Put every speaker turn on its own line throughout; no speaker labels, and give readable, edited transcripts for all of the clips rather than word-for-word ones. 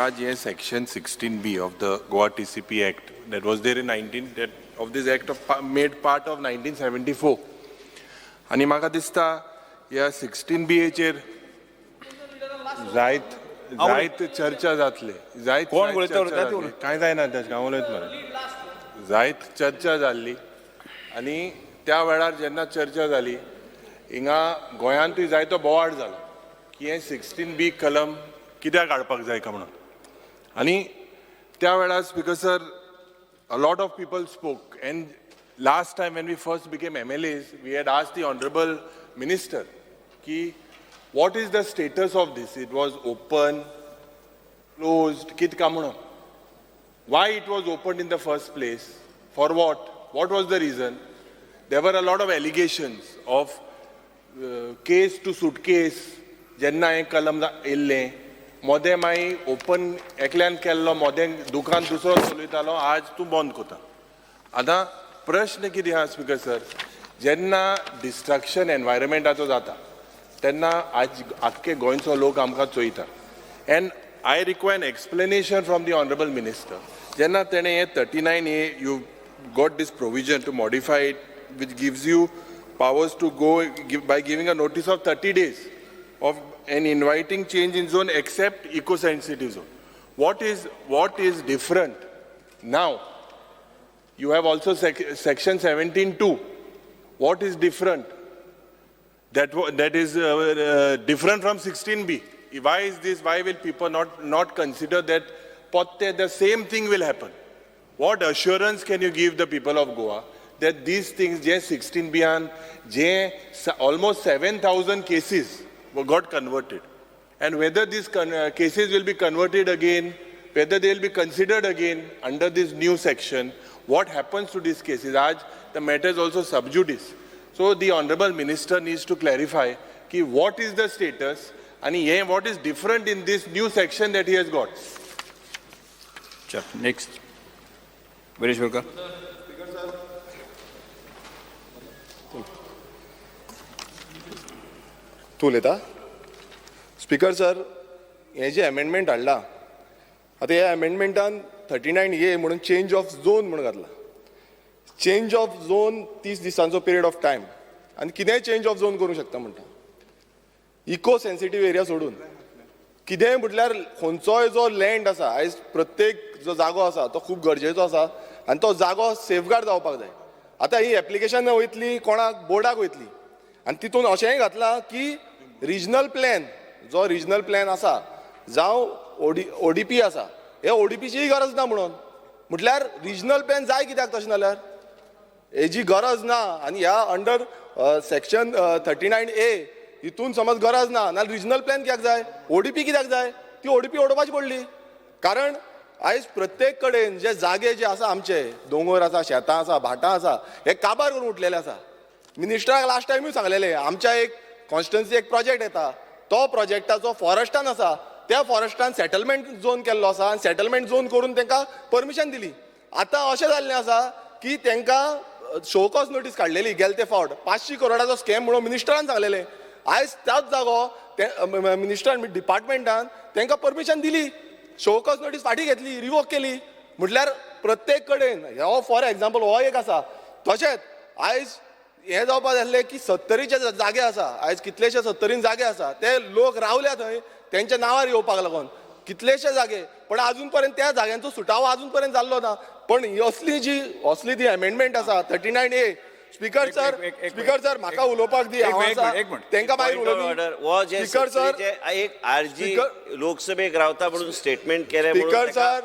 आज ये section 16B of the Goa TCP Act that was there in 19 that of this act of made part of 1974 आणि म्हाका दिसता या 16B chair जायत चर्चा जातले जायत काय जायना त्याच्या उलयत मरे जायत चर्चा जाल्ली आणि त्या वेळार जेन्ना चर्चा जाली हिंगा गोंयांतूय जायतो बोवाळ जालो की हे 16B कलम कित्याक हाडपाक जाय काय म्हणून आणि त्या वेळार speaker sir a lot of people spoke and last time when we first became MLAs we had asked the honorable minister ki what is the status of this. It was open, closed, kit ka म्हणून why it was opened in the first place, for what was the reason. There were a lot of allegations of case to suitcase जेन्ना हे कलम येल्ले मोदे माई open एकल्यान केल्लो मोदे दुकान दुसरो चलयतालो आज तूं बंद कोता. आतां प्रश्न कितें आहा स्पीकर सर जेन्ना डिस्ट्रक्शन एनवायरमेंटाचो जाता तेन्ना आज आख्खे गोंयचो लोक आमकां चोयता and I require an explanation from the honourable minister जेन्ना तेणें हे 39A you got this provision to modify it which gives you powers to go by giving a notice of 30 days of an inviting change in zone except eco-sensitive zone. What is different now? You have also section 17(2). What is different? That is different from 16B. Why is this? Why will people not consider that the same thing will happen? What assurance can you give the people of Goa that these things, 16B and almost 7,000 cases got converted, and whether these cases will be converted again, whether they will be considered again under this new section, what happens to these cases? आज the matter is also sub judice. So the honorable minister needs to clarify ki what is the status and what is different in this new section that he has got.
Sure. Next. Viresh Volkar.
तू उलयता speaker sir हे जे amendment हाडला आतां ह्या अमेंडमेंटान 39A म्हणून change of zone म्हणून घातला. Change of zone 30 दिसांचो पिरियड ऑफ टायम आनी कितेंय चेंज ऑफ झोन करूंक शकता म्हणटा. इको सेन्सिटीव एरिया सोडून कितेंय म्हटल्यार खंयचोय जो लँड आसा आयज प्रत्येक जो जागो आसा तो खूब गरजेचो आसा आनी तो जागो सेफगार्ड जावपाक जाय. आतां ही एप्लिकेशन वयतली कोणाक बोर्डाक वयतली आनी तितून अशेंय घातलां की रिजनल प्लॅन जो रिजनल प्लॅन आसा जावं ODP आसा हे ODPचीय गरज ना म्हणून म्हटल्यार रिजनल प्लॅन जाय कित्याक तशें जाल्यार हेजी गरज ना. आनी ह्या अंडर सेक्शन 39A हितून समज गरज ना नाल्यार रिजनल प्लॅन कित्याक जाय ODP कित्याक जाय ती ODP ओडोवपाची पडली. कारण आयज प्रत्येक कडेन जे जागे जे आसा आमचे दोंगर आसा शेतां आसा भाटां आसा हे काबार करून उठलेले आसा. मिनिस्टराक लास्ट टायमूय सांगलेले आमच्या एक कॉन्स्टिट्युन्सी एक प्रोजेक्ट येता तो प्रोजेक्टाचो फॉरेस्टान आसा त्या फॉरेस्टान सेटलमेंट झोन केल्लो आसा आनी सेटलमेंट झोन करून तांकां परमिशन दिली. आतां अशें जाल्लें आसा की तांकां शोकॉज नोटीस काडलेली गेले ते फावट 500 करोडाचो स्कॅम म्हणून मिनिस्टरान सांगलेलें. आयज त्याच जागो मिनिस्टर डिपार्टमेंटान तांकां परमिशन दिली शोकॉज नोटीस फाटीं घेतली रिवोक केली. म्हटल्यार प्रत्येक कडेन हो फॉर एग्जाम्पल हो एक आसा. तशेंच आयज हे जावपाक जाल्ले की 70चे जागे आसा आयज कितलेशे 70 जागे आसा ते लोक रावल्या थंय तेंच्या नांवार येवपाक लागून कितलेशे जागे पण अजून पर्यंत त्या जाग्यांचो सुटावो अजून पर्यंत जाल्लो ना. पण असली ती अमेंडमेंट आसा 39A. स्पीकर सर म्हाका उलोवपाक दी तांकां मागीर उलोवं. स्पीकर सर
एक आरजी लोकसभेक रावता म्हणून स्टेटमेंट केले.
स्पीकर सर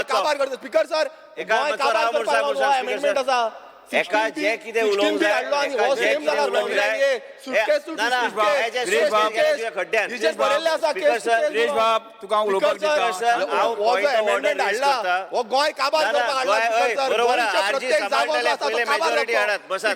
काबार करता. स्पीकर सर अमेंडमेंट आसा
एका जे कितें उलोवंक जाय
तुका उलोवपाक
गोंय काबार करपाक
बरोबर आरजी सांबाळटले पयले मेजॉरिटी हाडात. बसा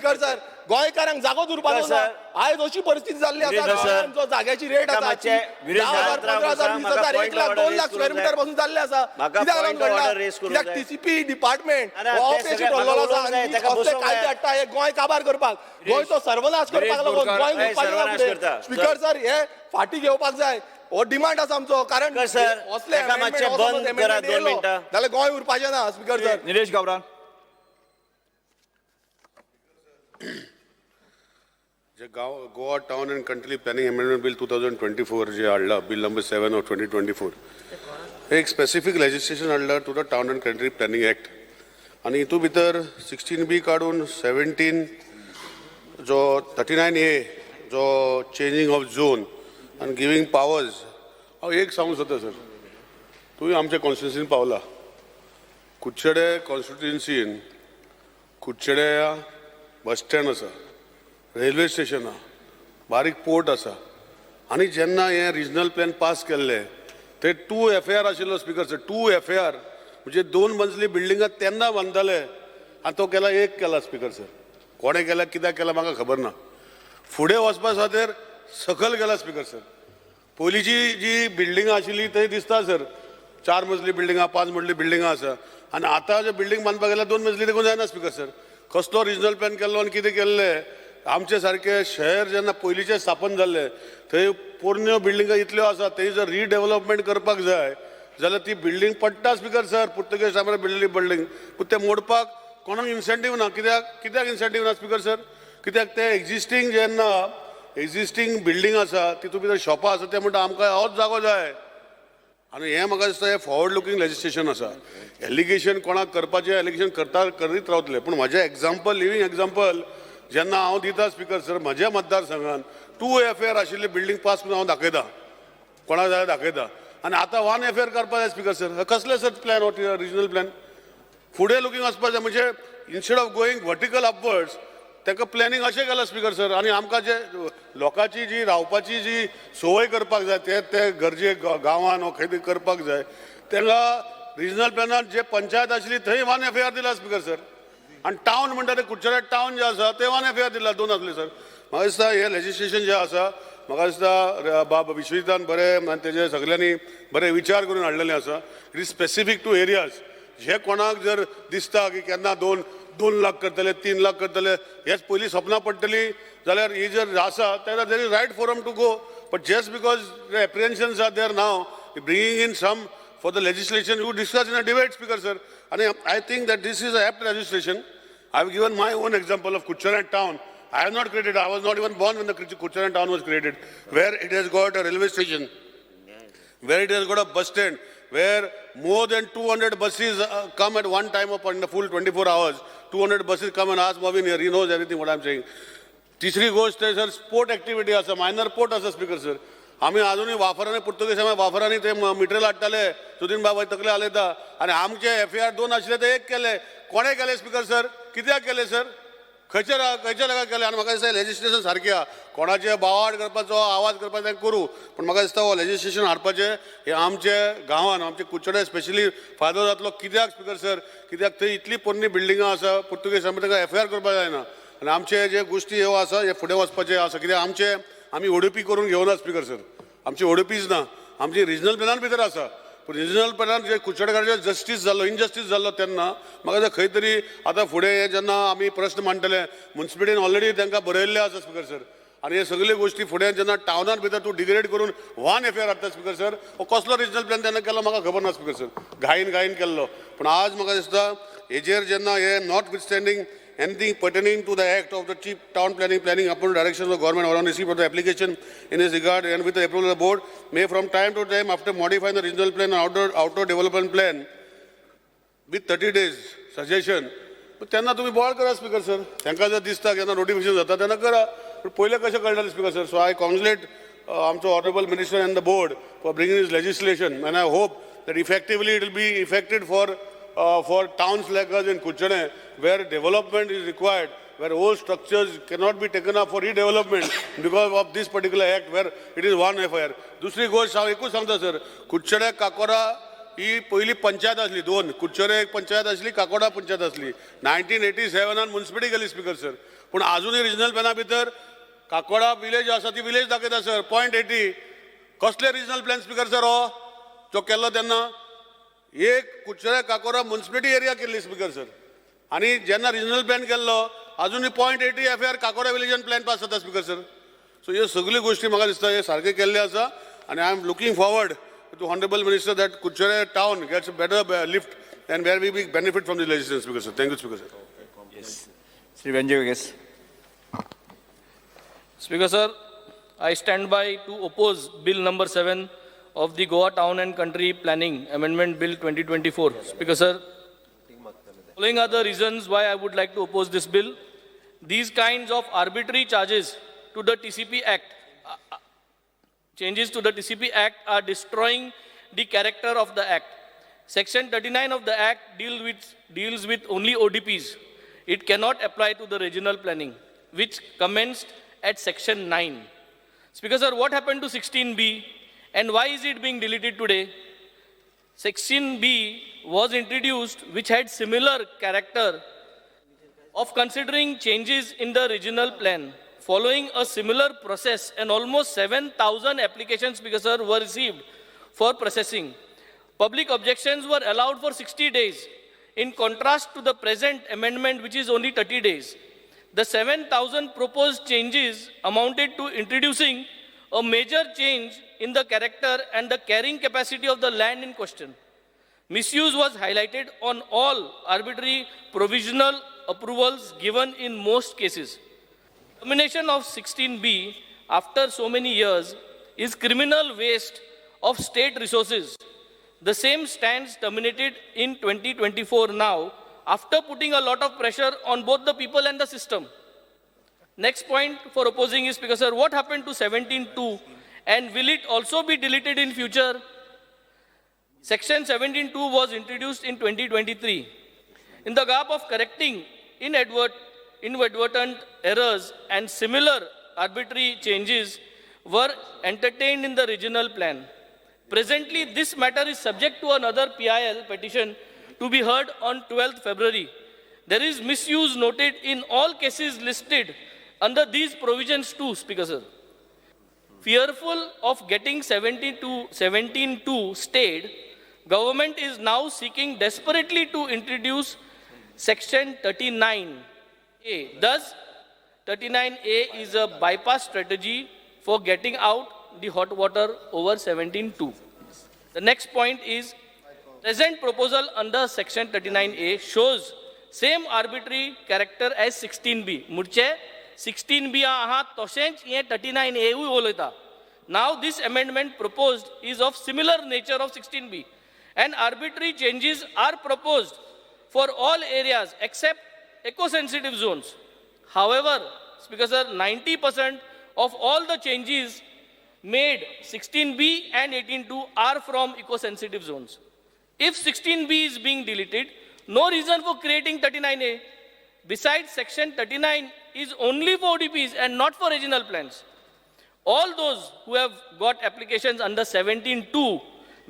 गोंयकारांक जागोच उरपाचो ना
सर.
आयज अशी परिस्थिती जाल्ली आसा
विरेंद्र सर.
गोंयांत जो जाग्याची रेट आसा
मातशे विरेंद्र
10,000,
सर,
15,000,
म्हाका
20,000,
point
1 lakh,
order
2 lakh
raise
square
करूंक
मिटर
जाय.
पासून जाल्ले आसा
म्हाका
कित्याक
point
लागून
order
घडला
raise करूंक
कित्याक
जाय.
टीसीपी डिपार्टमेंट
आरे,
हो
ते
ऑफिस
सगळे
ठरलेलो
म्हाका
आसा
उलोवंक जाय,
आनी
ताका
कसले
बसोवंक
कायदे
जाय.
हाडटा हे गोंय काबार करपाक गोंयचो सर्वनाश करपाक लागून
बोरकार,
गोंय
हय,
उरपाचें ना
सर्वनाश
फुडें.
करता.
स्पीकर सर हे फाटी घेवपाक जाय हो डिमांड आसा आमचो कारण
सर,
असले
ताका
amendment,
मातशें
हो समज
बंद
amendment
करा, 2
येयलो,
मिनटां.
जाल्यार गोंय उरपाचें ना स्पीकर सर.
निलेश गावरान.
जे Goa town and country planning amendment bill 2024 जे हाडला बिल नंबर 7 ऑफ 2024 एक स्पेसिफीक लेजिस्लेशन हाडला to the town and country planning act आणि हितून भितर 16B काडून 17 जो 39A जो चेंजिंग ऑफ झोन आणि गिविंग पावर्स हांव एक सांगूंक सोदता सर तुवें आमच्या कॉन्स्टिट्युन्सीन पावला कुडचडे कॉन्स्टिट्युन्सीन कुडचडे बस स्टँड आसा रेल्वे स्टेशन आहा बारीक पोर्ट आसा आनी जेन्ना हे रिजनल प्लॅन पास केल्ले ते 2 FAR आशिल्लो स्पीकर सर 2 FAR म्हणजे 2 मजली बिल्डिंगा तेन्ना बांदताले आनी तो केला 1 केला स्पीकर सर कोणे केला कित्याक केला म्हाका खबर ना फुडें वचपा खातीर सकयल गेला स्पीकर सर पयलींची जी बिल्डिंगा आशिल्ली थंय दिसता सर 4 मजली बिल्डिंगा 5 मजली बिल्डिंगा आसा आनी आतां जे बिल्डींग बांदपाक गेल्यार 2 मजली देखून जायना स्पीकर सर कसलो रिजनल प्लॅन केल्लो आनी कितें केल्ले आमचे सारके शहर जेन्ना पयलींचे स्थापन जाल्ले थंय पोरण्यो बिल्डिंगा इतल्यो आसा थंय जर रिडेवलपमेंट करपाक जाय जाल्यार ती बिल्डींग पडटा स्पीकर सर पुर्तुगेज टायमार बिल्डली बिल्डींग पूण ते मोडपाक कोणाक इन्सेंटीव ना कित्याक इन्सेंटीव ना स्पीकर सर कित्याक ते एक्झिस्टींग जेन्ना एक्झिस्टींग बिल्डींग आसा तितून भितर शॉपां आसा ते म्हणटा आमकां होच जागो जाय आनी हें म्हाका दिसता हें फॉरवर्ड लुकींग लेजिस्लेशन आसा एलिगेशन कोणाक करपाचें एलिगेशन करीत रावतले पूण म्हजें एग्जाम्पल लिव्हींग एग्जाम्पल जेन्ना हांव दिता स्पीकर सर म्हज्या मतदारसंघान 2 FAR आशिल्ली बिल्डींग पास करून हांव दाखयता कोणाक जाय दाखयता आनी आतां 1 FAR करपा जाय स्पीकर सर कसले सर प्लॅन हो रिजनल प्लॅन फुडें लुकींग वचपा जाय म्हणजे instead of going vertical upwards ताका प्लॅनिंग अशें केलां स्पीकर सर आनी आमकां जे लोकांची जी रावपाची जी संवय करपाक जाय ते गरजे गांवांत वा खंय तरी करपाक जाय तांकां रिजनल प्लॅनान जे पंचायत आशिल्ली थंय 1 FAR दिला स्पीकर सर आनी टावन म्हणटा ते कुडचडे टावन जे आसा ते 1 FAR दिला 2 आसले सर म्हाका दिसता हे लेजिस्लेशन जे आसा म्हाका दिसता बाब विश्वजितान बरें आनी तेजे सगळ्यांनी बरे विचार करून हाडलेले आसा it is specific to areas हे कोणाक जर दिसता की केन्ना 2 लाख करतले 3 लाख करतले हेच पयलीं सपनां पडटली जाल्यार ही जर आसा तेन्ना there is right forum to go but just because the apprehensions are there now bringing in some for the legislation you discuss in a debate speaker sir and I think that this is a apt legislation I have given my own example of Kuchara town I have not created I was not even born when the Kuchara town was created where it has got a railway station where it has got a bus stand where more than 200 buses come at one time upon the full 24 hours 200 buses come and ask Bhavin here he knows everything what I am saying तिसरी गोष्ट आहे sir sport activity आसा minor port आसा speaker sir आमी अजूनही वाफरांनी Portuguese वाफरांनी ते मिटरेल हाडटाले सुदीन बाबा तकले आलयता आनी आमचे FAR 2 आशिल्ले ते 1 केले कोणे केले स्पीकर सर कित्याक केले सर खंयच्या जाग्यार केले आनी म्हाका दिसता लेजिस्लेशन सारकें आहा कोणाचे बावाड करपाचो आवाज करपाचो तें करूं पूण म्हाका दिसता हो लेजिस्लेशन हाडपाचें हे आमचे गांवांत आमचे कुडचडे स्पेशली फायदो जातलो कित्याक स्पीकर सर कित्याक थंय इतली पोरणी बिल्डिंगां आसा पुर्तुगेज तांकां FAR करपाक जायना आनी आमचे जे गोश्टी ह्यो आसा हे फुडें वचपाचे आसा कित्याक आमी ओडीपी करून घेवना स्पीकर सर आमची ओडीपीच ना आमची रिजनल प्लॅनान भितर आसा पूण रिजनल प्लॅनान जे कुडचडेकारांचे जस्टीस जाल्लो इनजस्टीस जाल्लो तेन्ना म्हाका दिसता खंय तरी आतां फुडें हे जेन्ना आमी प्रश्न मांडटले म्युन्सिपालिटीन ऑलरेडी तांकां बरयल्ले आसा स्पीकर सर आनी हे सगळे गोश्टी फुडें जेन्ना टावनान भितर तूं डिग्रेड करून 1 FAR हाडटा स्पीकर सर हो कसलो रिजनल प्लॅन तेन्ना केलो म्हाका खबर ना स्पीकर सर घाईन केल्लो पूण आज म्हाका दिसता हेजेर जेन्ना हे not विथस्टँडींग anything pertaining to the act of the chief town planning upon direction of the government or on receipt of the application in this regard and with the approval of the board may from time to time after modifying the regional plan and outdoor development plan with 30 days suggestion त्यांना तुम्ही ball करा speaker sir तांकां जर दिसता केन्ना notification जाता तेन्ना करा पूण पयलें कशें कळटालें स्पीकर सर सो आय कॉंग्रेचुलेट आमचो honourable minister end the board for bringing this legislation end I hope that effectively it will be effected for towns like us in Kuchane, where development is required, where old structures cannot be taken up for redevelopment because of this particular act, where it is 1 FAR. दुसरी गोष्ट हांव एकूच सांगता sir Kudchade काकोरा ही पहिली पंचायत असली दोन, कुडचोरे एक पंचायत असली, काकोडा पंचायत असली. 1987 म्युनिसिपॅलिटी गेली स्पीकर सर. पूण अजूनही रिजनल प्लॅना भितर काकोडा विलेज आसा ती विलेज दाखयता सर. 0.80 कसले रिजनल प्लॅन स्पीकर सर हो जो केल्लो तेन्ना एक कुडचोरे काकोडा म्युनिसिपॅलिटी एरिया केल्ली स्पीकर सर. आणि जेन्ना रिजनल प्लॅन केल्लो अजूनही 0.80 FAR काकोडा विलेजान प्लॅन पास जाता स्पीकर सर. सो ह्यो सगळ्यो गोष्टी म्हाका दिसता हे सारके केल्ले आसा. आणि I am looking forward to Honorable Minister that Kuchare town gets a better lift and where we benefit from the legislation, Speaker sir. Thank you, Speaker sir.
Yes. Sri Benji, yes.
Speaker sir, I stand by to oppose Bill number 7 of the Goa Town and Country Planning Amendment Bill 2024. Speaker sir, following are the reasons why I would like to oppose this bill. These kinds of arbitrary charges to the TCP Act changes to the TCP Act are destroying the character of the Act. Section 39 of the Act deals with only ODPs. It cannot apply to the regional planning, which commenced at Section 9. Speaker sir, what happened to 16B and why is it being deleted today? 16B was introduced, which had similar character of considering changes in the regional plan. Following a similar process, and almost 7,000 applications, Speaker sir, were received for processing. Public objections were allowed for 60 days, in contrast to the present amendment, which is only 30 days. The 7,000 proposed changes amounted to introducing a major change in the character and the carrying capacity of the land in question. Misuse was highlighted on all arbitrary provisional approvals given in most cases. Termination of 16B after so many years is criminal waste of state resources. The same stands terminated in 2024 now after putting a lot of pressure on both the people and the system. Next point for opposing is, Speaker sir, what happened to 17.2 and will it also be deleted in future? Section 17.2 was introduced in 2023. In the gap of correcting inadvertent errors and similar arbitrary changes were entertained in the regional plan. Presently, this matter is subject to another PIL petition to be heard on 12th February. There is misuse noted in all cases listed under these provisions too, Speaker sir. Fearful of getting 17.2 stayed, government is now seeking desperately to introduce Section 39A. Thus, 39A is a bypass strategy for getting out the hot water over 17.2. The next point is, present proposal under Section 39A shows same arbitrary character as 16B. Murche 16B aha toshench ye 39A hu boleta. Now this amendment proposed is of similar nature of 16B and arbitrary changes are proposed for all areas except eco-sensitive zones. However, Speaker sir, 90% of all the changes made 16B and 18.2 are from eco-sensitive zones. If 16B is being deleted, no reason for creating 39A. Besides, Section 39 is only for ODPs and not for regional plans. All those who have got applications under 17.2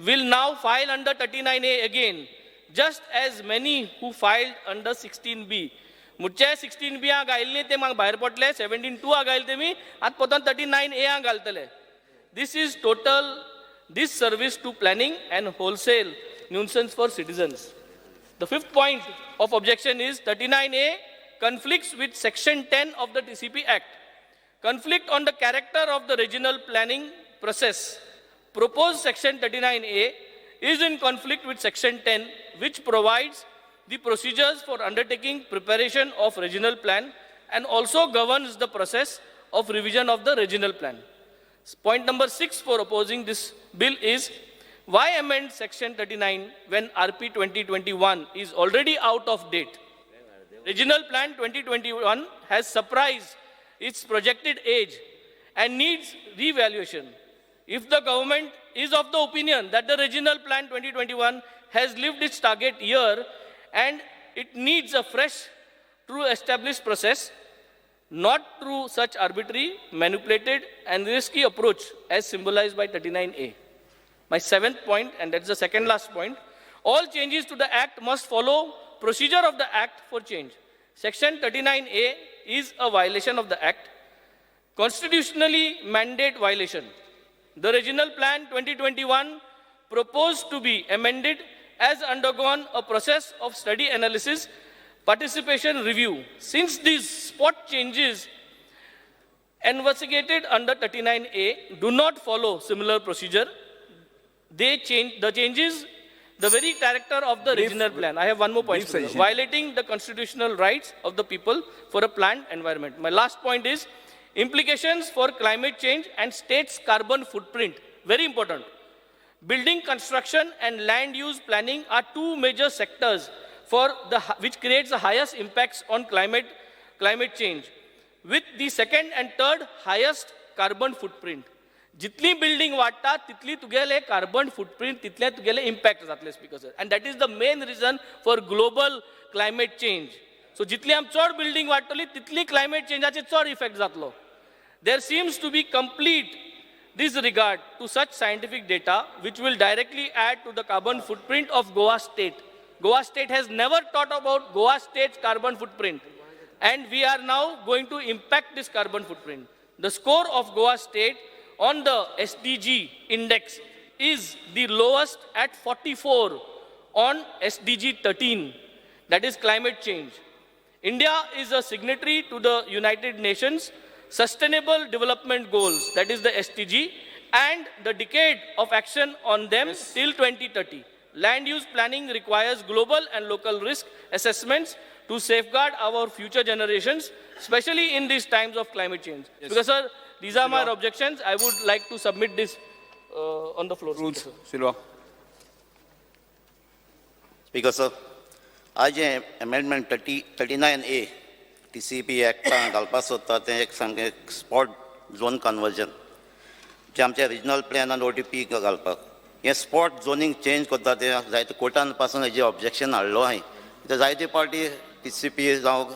will now file under 39A again, just as many who filed under 16B. मुझे 16B आ गायले ते माग बाहेर पडले 17.2 आ गायले ते मी आत पोतान 39A आ घालतले. This is total disservice to planning and wholesale nuisance for citizens. The fifth point of objection is 39A conflicts with Section 10 of the TCP Act. Conflict on the character of the regional planning process. Proposed Section 39A is in conflict with Section 10, which provides the procedures for undertaking preparation of regional plan and also governs the process of revision of the regional plan. Point number 6 for opposing this bill is, why amend Section 39 when RP 2021 is already out of date? Regional Plan 2021 has surpassed its projected age and needs revaluation. If the government is of the opinion that the Regional Plan 2021 has lived its target year and it needs a fresh, true established process, not through such arbitrary, manipulated and risky approach as symbolized by 39A. My seventh point, and that's the second last point, all changes to the Act must follow procedure of the Act for change. Section 39A is a violation of the Act, constitutionally mandate violation. The Regional Plan 2021 proposed to be amended has undergone a process of study analysis, participation review. Since these spot changes investigated under 39A do not follow similar procedure, the changes the very character of the regional plan. I have one more point. Violating the constitutional rights of the people for a planned environment. My last point is implications for climate change and state's carbon footprint. Very important. Building construction and land use planning are two major sectors which creates the highest impacts on climate change, with the second and third highest carbon footprint. Jitli building वाढता तितली तुगेले carbon footprint तितले तुगेले impact जातले speakers, and that is the main reason for global climate change. So jitli am चड building वाढतली तितली climate change आचे चड effect जातलो. There seems to be complete disregard to such scientific data which will directly add to the carbon footprint of Goa state. Goa state has never thought about Goa state's carbon footprint, and we are now going to impact this carbon footprint. The score of Goa state on the SDG index is the lowest at 44 on SDG 13, that is climate change. India is a signatory to the United Nations Sustainable Development Goals, that is the SDG, and the decade of action on them till 2030. Land use planning requires global and local risk assessments to safeguard our future generations, especially in these times of climate change. Because, sir, these are my objections. I would like to submit this on the floor.
Silva.
Speaker, sir, आज amendment 39A TCP Act घालपाक सोदता तें एक सामकें spot zone conversion जे आमच्या regional plan आनी OTP घालपाक हें स्पॉट झोनींग चेंज करता तें जायते कोर्टान पासून हेजें ऑब्जेक्शन हाडलो हांवें. ते जायते पार्टी TCP जावं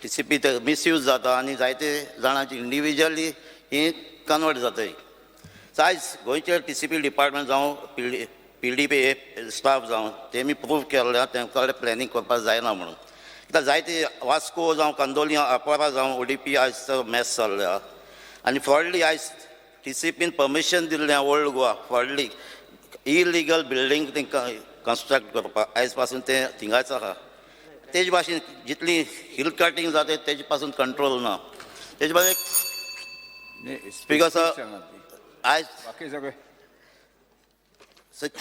TCP मिसयूज जाता आनी जायते जाणांची इंडिविज्युअली ही कन्वर्ट जाताय. आयज गोंयचे TCP डिपार्टमेंट जावं PDP स्टाफ जावं तेमी प्रूव केल्ल्या तेंका कडेन प्लॅनिंग करपाक जायना म्हणून. आतां जायते वास्को जावं कांदोलिया आपोरा जावं ODP आयज मॅस चल्ल्या आनी फ्रॉडली आयज TCPन परमिशन दिल्लें ओल्ड गोवा फ्रॉडली इलिगल बिल्डींग तेंकां कन्स्ट्रक्ट करपाक आयज पासून तें थिंगाच आहा. तेजे भाशेन जितली हिल कटिंग जाता तेजे पासून कंट्रोल ना. तेजे भाशेन स्पीकर सर आयज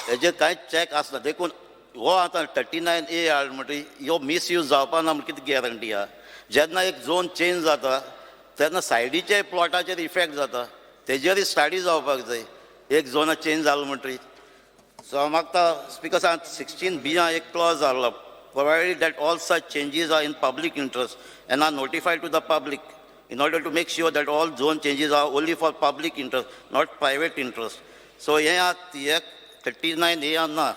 हेजे कांय चॅक आसना देखून हो आतां 39A हाड म्हणटरी ह्यो मिसयूज जावपा ना म्हणून कितें गॅरंटी आहा. जेन्ना एक झोन चेंज जाता तेन्ना सायडीचे प्लॉटाचेर इफेक्ट जाता तेजेरूय स्टडी जावपाक जाय. एक झोन चेंज जालो म्हणटरी सो हांव मागता स्पीकर सर 16B एक क्लॉज हाडला provided that all such changes are in public interest and are notified to the public in order to make sure that all zone changes are only for public interest, not private interest. So here 39A na,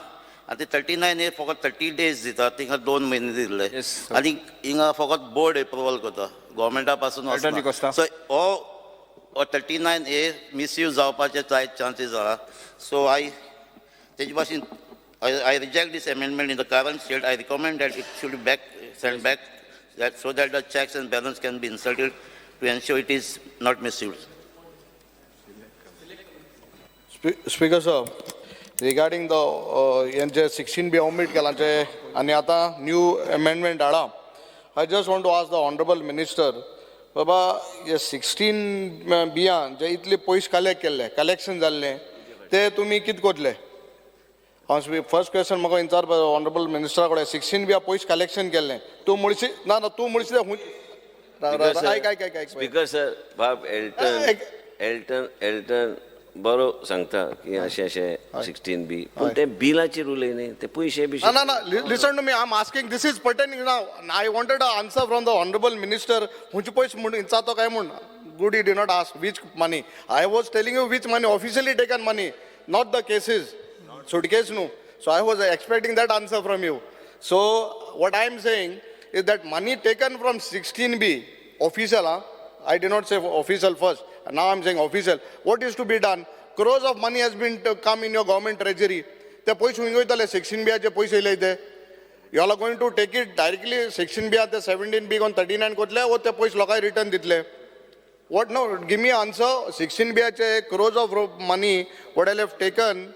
and the 39A for 30 days dita, I think 2 महिने दिले. I think inga for board approval kota, government pasun asna. So all 39A misuse जावपाचे chances are. So I reject this amendment in the current state. I recommend that it should be sent back so that the checks and balance can be inserted to ensure it is not misused.
Speaker sir, regarding the 16B omit kelanche ani ata new amendment ada, I just want to ask the honorable minister, Baba, ye 16B je itli pois collect kelle, collection jalle, te tumi kit kodle? First question, I want to answer the honorable minister. 16B pois collection केले. तू मुळशी ना ना तू मुळशी काय
speaker sir बाब Elton बरो सांगता की अशें 16B पूण ते बिलाची रूल न्ही ते पयशे बी
ना ना listen to me, I'm asking, this is pertaining now. I wanted an answer from the honorable minister. हुंचे पयस म्हणून इंचातो काय म्हण. Good, he did not ask which money. I was telling you which money, officially taken money, not the cases. Suitcase no. So I was expecting that answer from you. So what I am saying is that money taken from 16B, official, I did not say official first. Now I am saying official. What is to be done?
crores of money has been to come in your government treasury. ते पैसे हुंग वयतले 16B चे पैसे येयले ते. You all are going to take it directly 16B ते 17B कोन 39 कोतले वो ते पैसे लोकांक रिटर्न दितले. What no? Give me an answer. 16B चे crores of money what I have taken.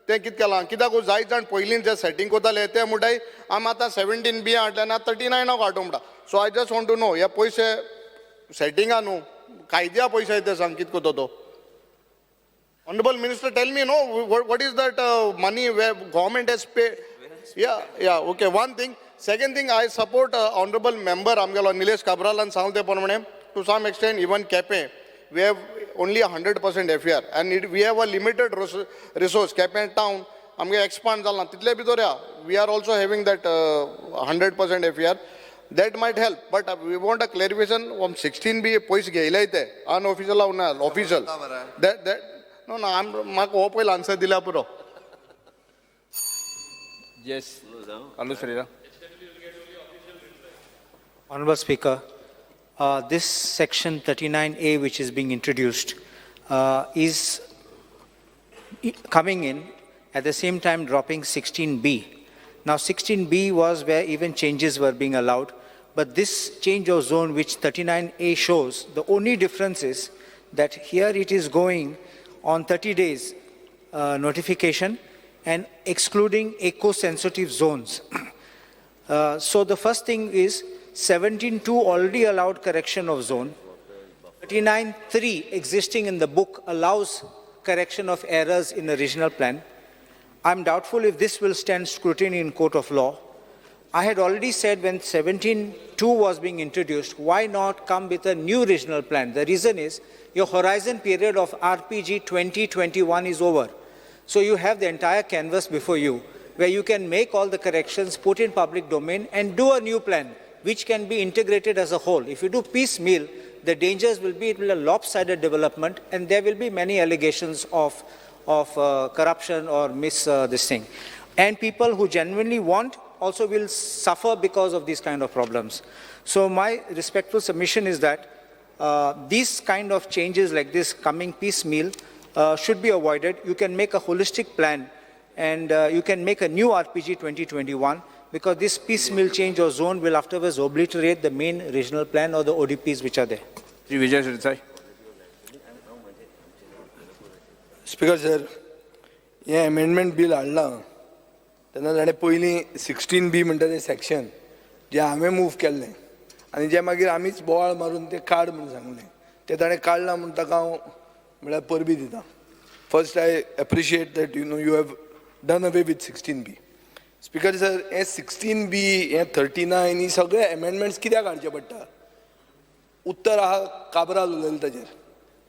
ते कित केलां कित्याक जायत जाण पयलीं जे सेटिंग कोताले ते म्हणटाय आमी आतां 17B हाडले आनी 39 हाडूं म्हणटा. So I just want to know हे पयशे सेटिंगा न्हू कायद्या पयशे ते सांग कित कोतो तो. Honorable Minister, tell me, no, what is that money where government has paid? Yeah, okay, one thing. Second thing, I support Honorable Member Amgalo Nilesh Kabral and Sanlte Pormane. To some extent, even KPE, we have only 100% FAR. And we have a limited resource. KPE town, Amge expand Zalna. Title Bitoria, we are also having that 100% FAR. That might help. But we want a clarification from 16B, poise gailite, unofficial or official. No, I'm Mark Opel answer dila puro.
Yes. Hello, Srira.
Honorable Speaker, this section 39A which is being introduced is coming in at the same time dropping 16B. Now 16B was where even changes were being allowed, but this change of zone which 39A shows, the only difference is that here it is going on 30 days notification and excluding eco-sensitive zones. So the first thing is 17.2 already allowed correction of zone. 39.3 existing in the book allows correction of errors in the regional plan. I'm doubtful if this will stand scrutiny in court of law. I had already said when 17.2 was being introduced, why not come with a new regional plan? The reason is your horizon period of RPG 2021 is over. So you have the entire canvas before you, where you can make all the corrections, put in public domain, and do a new plan, which can be integrated as a whole. If you do piecemeal, the dangers will be a lopsided development, and there will be many allegations of corruption or this thing. And people who genuinely want also will suffer because of these kind of problems. So my respectful submission is that these kind of changes like this coming piecemeal should be avoided. You can make a holistic plan and you can make a new RPG 2021 because this piecemeal change of zone will afterwards obliterate the main regional plan or the ODPs which are there.
Speaker sir, yeah, amendment bill हाडला तेन्ना ताणें पयलीं 16B म्हणटा तें section जें हांवें move केल्लें आनी जें मागीर आमीच बोवाळ मारून तें काड म्हणून सांगलें तें ताणें काडलां म्हणून ताका हांव म्हळ्यार परबी दितां. First I appreciate that you have done away with 16B. Speaker sir हें 16B हें 39 ही सगळे एमेंडमेंट्स कित्याक हाडचे पडटा? उत्तर आहा काबराल उलयलें ताजेर.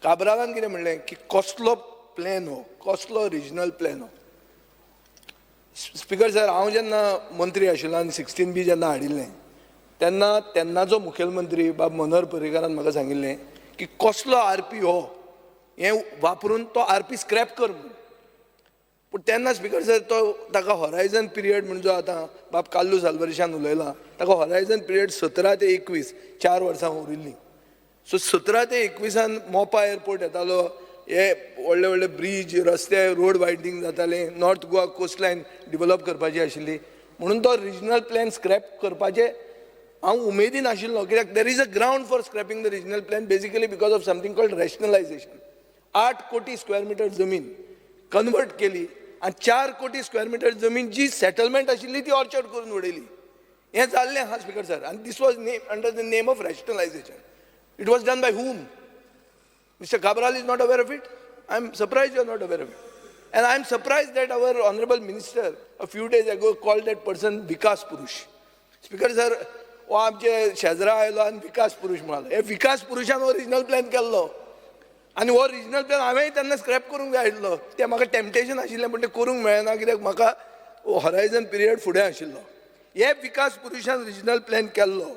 काबरालान कितें म्हणलें की कसलो प्लॅन हो, कसलो रिजनल प्लॅन हो. स्पिकर सर हांव जेन्ना मंत्री आशिल्लो आनी 16B जेन्ना हाडिल्लें तेन्नाचो मुखेलमंत्री बाब मनोहर पर्रीकारान म्हाका सांगिल्लें की कसलो RP हो हें वापरून तो RP स्क्रॅप कर म्हणून. पूण तेन्ना स्पिकर सर तो ताका हॉरायझन पिरियड म्हणजे जो आतां बाब काल्लू सालवर्शान उलयला ताका हॉरायझन पिरियड 17 ते 21 4 वर्सां उरिल्लीं. सो 17 ते 21 मोपा एअरपोर्ट येतालो, हे व्हडले व्हडले ब्रिज रस्ते रोड वायडनींग जाताले, नॉर्थ गोवा कोस्टलायन डिवेलप करपाची आशिल्ली म्हणून तो रिजनल प्लॅन स्क्रॅप करपाचे हांव उमेदीन आशिल्लो. कित्याक there is a ground for scrapping the regional plan basically because of something called rationalisation. 8 crore square metre जमीन कन्वर्ट केली आनी 4 कोटी स्क्वेअर मिटर जमीन जी सेटलमेंट आशिल्ली ती ऑर्चर्ड करून उडयली. हें जाल्लें आहा स्पिकर सर आनी this was under the name of rationalisation. It was done by whom? Mr. Kabral is not aware of it. I am surprised you are not aware of it. And I am surprised that our honorable minister a few days ago called that person Vikas Purush. Speaker sir, हो आमचे शेजरा आयलो आनी विकास पुरुष म्हणालो. हे विकास पुरुषान हो regional plan केल्लो आनी हो रिजनल प्लॅन हांवेंय तेन्ना स्क्रॅप करूंक जाय आशिल्लो. तें म्हाका टेम्पटेशन आशिल्लें पण तें करूंक मेळना कित्याक म्हाका हॉरायझन पिरियड फुडें आशिल्लो. हे विकास पुरुषान रिजनल प्लॅन केल्लो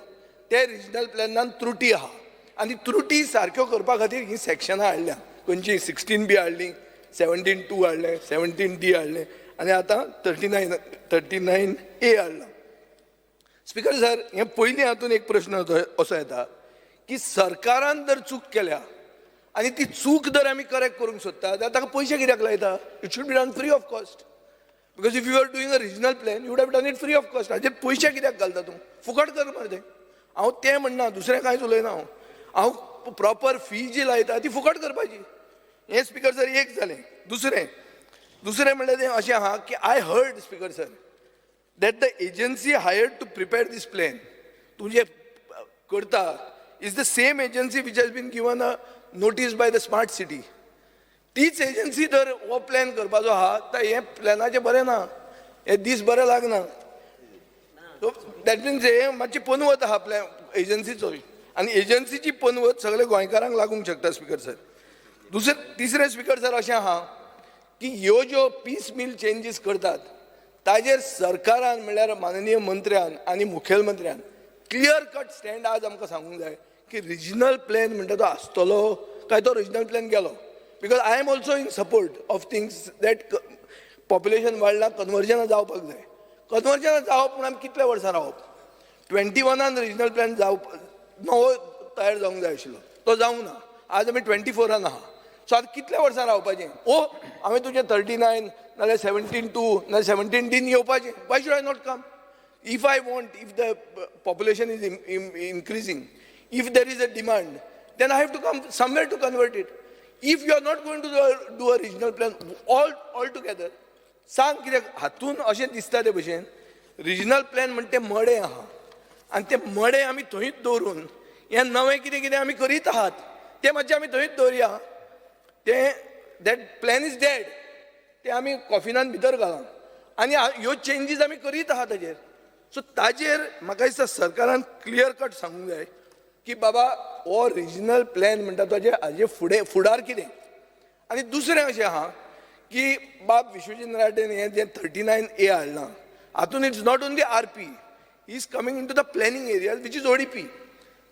ते रिजनल प्लॅनान त्रुटी आहा आनी त्रुटी सारक्यो करपा खातीर ही सेक्शनां हाडल्या. खंयची 16B हाडली, 17.2 हाडलें, 17D हाडलें आनी आतां 39A हाडला. स्पिकर सर हे पयलीं हातून एक प्रश्न असो येता की सरकारान जर चूक केल्या आनी ती चूक जर आमी करेक्ट करूंक सोदता जाल्यार ताका पयशे कित्याक लायता? It should be done free of cost. Because if you are doing a regional plan you would have done it free of cost. हाजे पयशे कित्याक घालता तूं? फुकट कर मरे तें. हांव तें म्हणना, दुसरें कांयच उलयना हांव प्रॉपर फी जी लायता ती फुकट करपाची. हें स्पिकर सर एक जालें. दुसरें म्हणल्यार तें अशें आहा की I heard speaker sir that the agency hired to prepare this plan, तूं जे करता, is the same agency which has been given a notice by the smart city. तीच एजन्सी जर हो प्लॅन करपाचो आहा तर हे प्लॅनाचें बरें ना, हे दीस बरें लागना. सो दॅट मिन्स हे मातशी पनवत आहा प्लॅन एजन्सीचो, आनी एजन्सीची पनवत सगळे गोंयकारांक लागूंक शकता स्पिकर सर. तिसरें स्पिकर सर अशें आहा की ह्यो ज्यो पीस मिल चेंजीस करतात ताजेर सरकारान म्हणल्यार माननीय मंत्र्यान आनी मुखेलमंत्र्यान क्लियर कट स्टँड आज आमकां सांगूंक जाय की रिजनल प्लॅन म्हणटा तो आसतलो काय तो रिजनल प्लॅन गेलो. Because I am also in support of things that population वाडला, कन्वर्जना जावपाक जाय. कन्वर्जना जावप पूण आमी कितल्या वर्सां रावप? 21 रिजनल प्लॅन नवो तयार जावंक जाय आशिल्लो, तो जावंक ना. आज आमी 24 आहा. सो आतां कितल्या वर्सां रावपाचें? हांवें तुजें 39 नाल्यार 17-2 नाल्यार 17-10 येवपाचें. Why should I not come? If I want, if the population is increasing, if there is a demand, then I have to come somewhere to convert it. If you are not going to do a regional plan all together, सांग कित्याक? हातून अशें दिसता ते भशेन regional plan म्हणटा तें मडें आहा, आनी तें मडें आमी थंयच दवरून हें नवें कितें कितें आमी करीत आहात तें मातशें आमी थंयच दवरया. दॅट प्लॅन इज डेड, ते आमी कॉफिनान भितर घाला आनी ह्यो चेंजीस आमी करीत आहात ताजेर. सो ताजेर म्हाका दिसता सरकारान क्लियर कट सांगूंक जाय की बाबा हो रिजनल प्लॅन म्हणटा तो हाजे फुडार कितें. आनी दुसरें अशें आहा की बाब विश्वजीत राटेन हें जें 39A हाडलां, हातून it's not only RP, he is coming in to the planning areas which is ODP.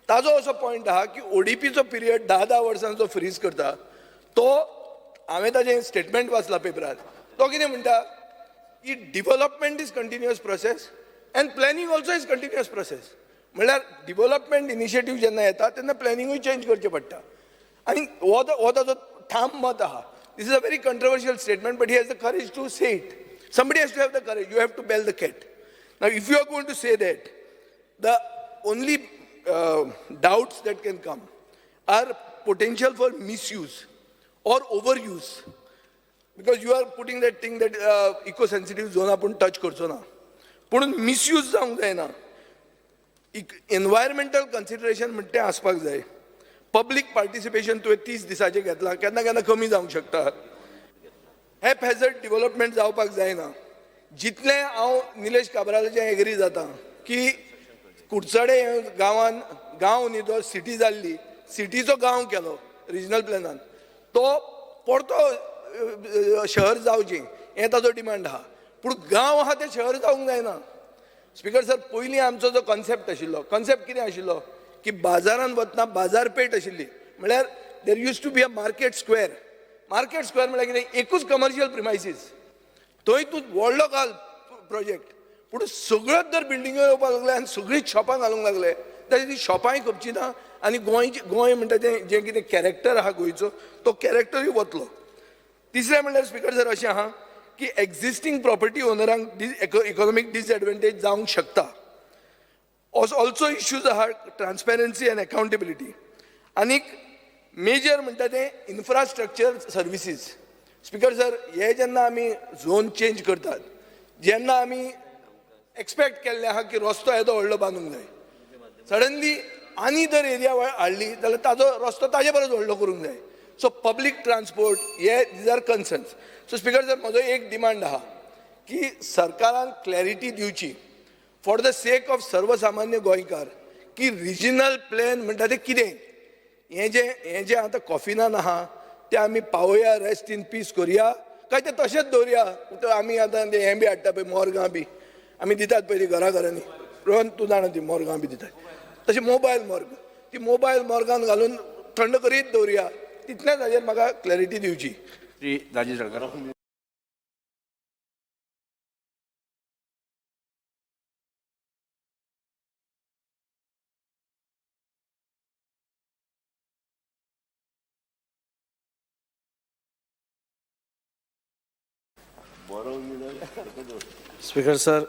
ताजो असो पॉयंट आहा की ODPचो पिरियड 10 वर्सांचो फ्रीज करता. तो हांवें ताजें स्टेटमेंट वाचलां पेपरार. तो कितें म्हणटा की development is continuous process and planning also is continuous process. म्हणल्यार डिव्हलपमेंट इनिशिएटीव जेन्ना येता तेन्ना प्लॅनिंगूय चेंज करचें पडटा. आनी हो ताजो ठाम मत आहा. This is a very controversial statement, but he has the courage to say it. Somebody has to have the courage. You have to bell the cat. Now, if you are going to say that, the only doubts that can come are potential for misuse or overuse. Because you are putting that thing that eco-sensitive zone आपण touch करचो ना. पूण misuse जावंक जायना. Environmental consideration म्हणटा तें आसपाक जाय. पब्लीक पार्टिसिपेशन तुवें 30 दिसाचें घेतलां, केन्ना केन्ना कमी जावंक शकता. हॅप हॅझर्ड डिव्हलपमेंट जावपाक जायना. जितलें हांव निलेश काबरालाचें एग्री जाता की कुडचडे गांवान गांव न्ही तो सिटी जाल्ली, सिटीचो गांव केलो रिजनल प्लॅनान, तो परतो शहर जावचें हें ताजो डिमांड आहा. पूण गांव आहा तें शहर जावंक जायना. स्पिकर सर, पयलीं आमचो जो कॉन्सेप्ट आशिल्लो, कॉन्सेप्ट कितें आशिल्लो की बाजारान वतना बाजारपेठ आशिल्ली. म्हळ्यार there used to be a market square. Market square म्हळ्यार कितें? एकूच कमर्शियल प्रिमायसीस, थंय तूं व्हडलो घाल प्रोजेक्ट. पूण सगळ्योच जर बिल्डिंगो येवपाक लागले आनी सगळींच शॉपां घालूंक लागले जाल्यार ती शॉपांय खपची ना आनी गोंय म्हणटा तें जें कितें कॅरेक्टर आहा गोंयचो तो कॅरेक्टरूय वतलो. तिसरें म्हणल्यार स्पिकर सर अशें आहा की एक्झिस्टींग प्रॉपर्टी ओनरांक इकॉनॉमीक डिसएडवांटेज जावंक शकता. ऑल्सो इश्यूज आहा ट्रान्सपेरन्सी अँड अकाउंटेबिलिटी. आनीक मेजर म्हणटा तें इन्फ्रास्ट्रक्चर सर्विसीस. स्पिकर सर, हे जेन्ना आमी झोन चेंज करतात, जेन्ना आमी एक्सपेक्ट केल्लें आहा की रस्तो येदो व्हडलो बांदूंक जाय, सडनली आनी जर एरिया हाडली जाल्यार ताजो रस्तो ताजे परस व्हडलो करूंक जाय. सो पब्लीक ट्रान्सपोर्ट हे these are concerns. So speaker sir, म्हजो एक डिमांड आहा की सरकारान क्लॅरिटी दिवची फॉर द सेक ऑफ सर्वसामान्य गोंयकार की रिजनल प्लॅन म्हणटा तें कितें. हें जें आतां कॉफिनान आहा तें आमी पावोया, रेस्ट इन पीस करुया, काय तें तशेंच दवरया. आमी आतां हें बी हाडटा पळय मोरगां बी आमी दितात पळय ती घरांनी, रोहन तूं जाणा ती मोरगां बी दितात, तशें मोबायल मोर्ग, ती मोबायल मोर्गान घालून थंड करीत दवरया. तितलेंच हाजेर म्हाका क्लॅरिटी दिवची.
श्री राजेश जळकार. स्पीकर सर,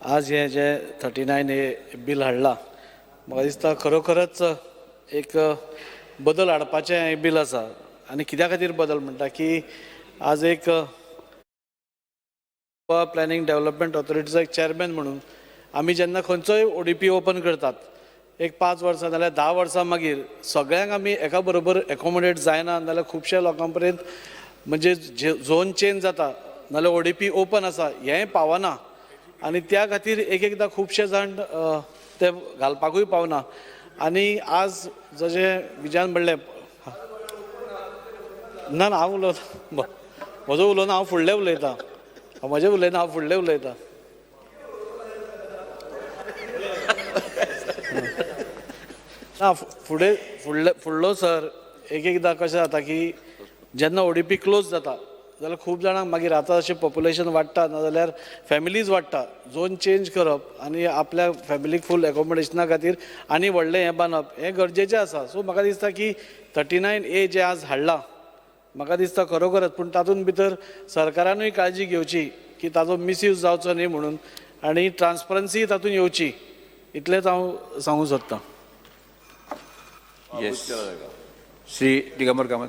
आज हे जे 39A बील हाडला, म्हाका दिसता खरोखरच एक बदल हाडपाचें हें बील आसा. आनी कित्या खातीर बदल म्हणटा की आज एक प्लॅनिंग डेव्हलपमेंट ऑथॉरिटीचो एक चेअरमॅन म्हणून आमी जेन्ना खंयचोय ODP ओपन करतात, एक 5 वर्सां नाल्यार 10 वर्सां मागीर सगळ्यांक आमी एका बरोबर एकोमोडेट जायना, नाल्यार खुबश्या लोकां पर्यंत म्हणजे झोन चेंज जाता नाल्यार ODP ओपन आसा हेंय पावना. आनी त्या खातीर एक एकदां खुबशे जाण ते घालपाकूय पावना. आनी आज जशें विजयान म्हणलें, ना हांव उलोवना, म्हजो उलोवना, हांव फुडलें उलयतां, म्हजें उलयना, हांव फुडलें उलयतां. ना फुडलो सर, एक एकदां कशें जाता की जेन्ना ODP क्लोज जाता जाल्यार खूब जाणांक मागीर आतां अशें पॉप्युलेशन वाडटा नाजाल्यार फॅमिलीज वाडटा, झोन चेंज करप आनी आपल्या फॅमिलीक फूल एकोमोडेशना खातीर आनी व्हडलें हें बांदप हें गरजेचें आसा. सो म्हाका दिसता की 39A जें आज हाडलां, म्हाका दिसता खरोखरच, पूण तातूंत भितर सरकारानूय काळजी घेवची की ताजो मिसयूज जावचो न्ही म्हणून, आनी ट्रान्सपरन्सी तातूंत येवची, इतलेंच हांव सांगूंक सोदतां. Yes, Shri Digambar Kamat.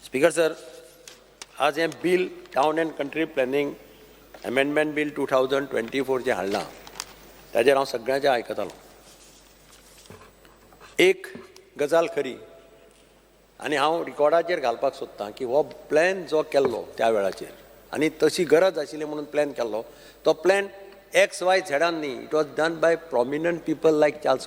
Speaker sir, आज हें bill town end country planning amendment bill 2024 जें हाडलां ताजेर हांव सगळ्यांचें आयकतालो. एक गजाल खरी आनी हांव रिकॉर्डाचेर घालपाक सोदतां की हो प्लॅन जो केल्लो त्या वेळाचेर आनी तशी गरज आशिल्ली म्हणून प्लॅन केल्लो, तो प्लॅन XYZ न्ही, it was done by prominent people like Charles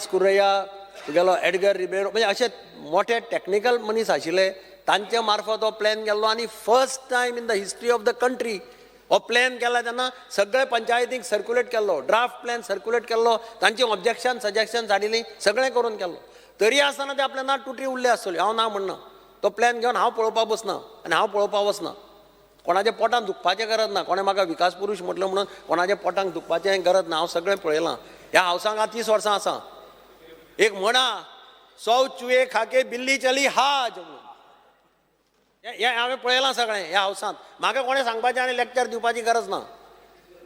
Correa तुगेलो एडगर रिबेरो, म्हणजे अशे मोठे टॅक्निकल मनीस आशिल्ले, तांचे मार्फत हो प्लॅन केल्लो. आनी first time in the history of the country हो प्लॅन केला तेन्ना सगळे पंचायतीक सर्क्युलेट केल्लो, ड्राफ्ट प्लॅन सर्क्युलेट केल्लो, तांची ऑब्जेक्शन सजेक्शन्स हाडिल्लीं, सगळें करून केल्लो. तरी आसतना ते आपल्या नाट तुटरी उरले आसतल्यो, हांव ना म्हणना. तो प्लॅन घेवन हांव पळोवपाक बसना आनी हांव पळोवपाक वचना. कोणाच्या पोटान दुखपाचें गरज ना, कोणें म्हाका विकास पुरूश म्हटलो म्हणून कोणाच्या पोटांक दुखपाचें गरज ना. हांव सगळें पळयलां. ह्या हावसांक हांव 30 वर्सां आसा. एक म्हणा, 100 चुहे खाके बिल्ली चली हाज म्हणून, हें हांवें पळयलां सगळें ह्या हावसांत. म्हाका कोणें सांगपाचें आनी लेक्चर दिवपाची गरज ना.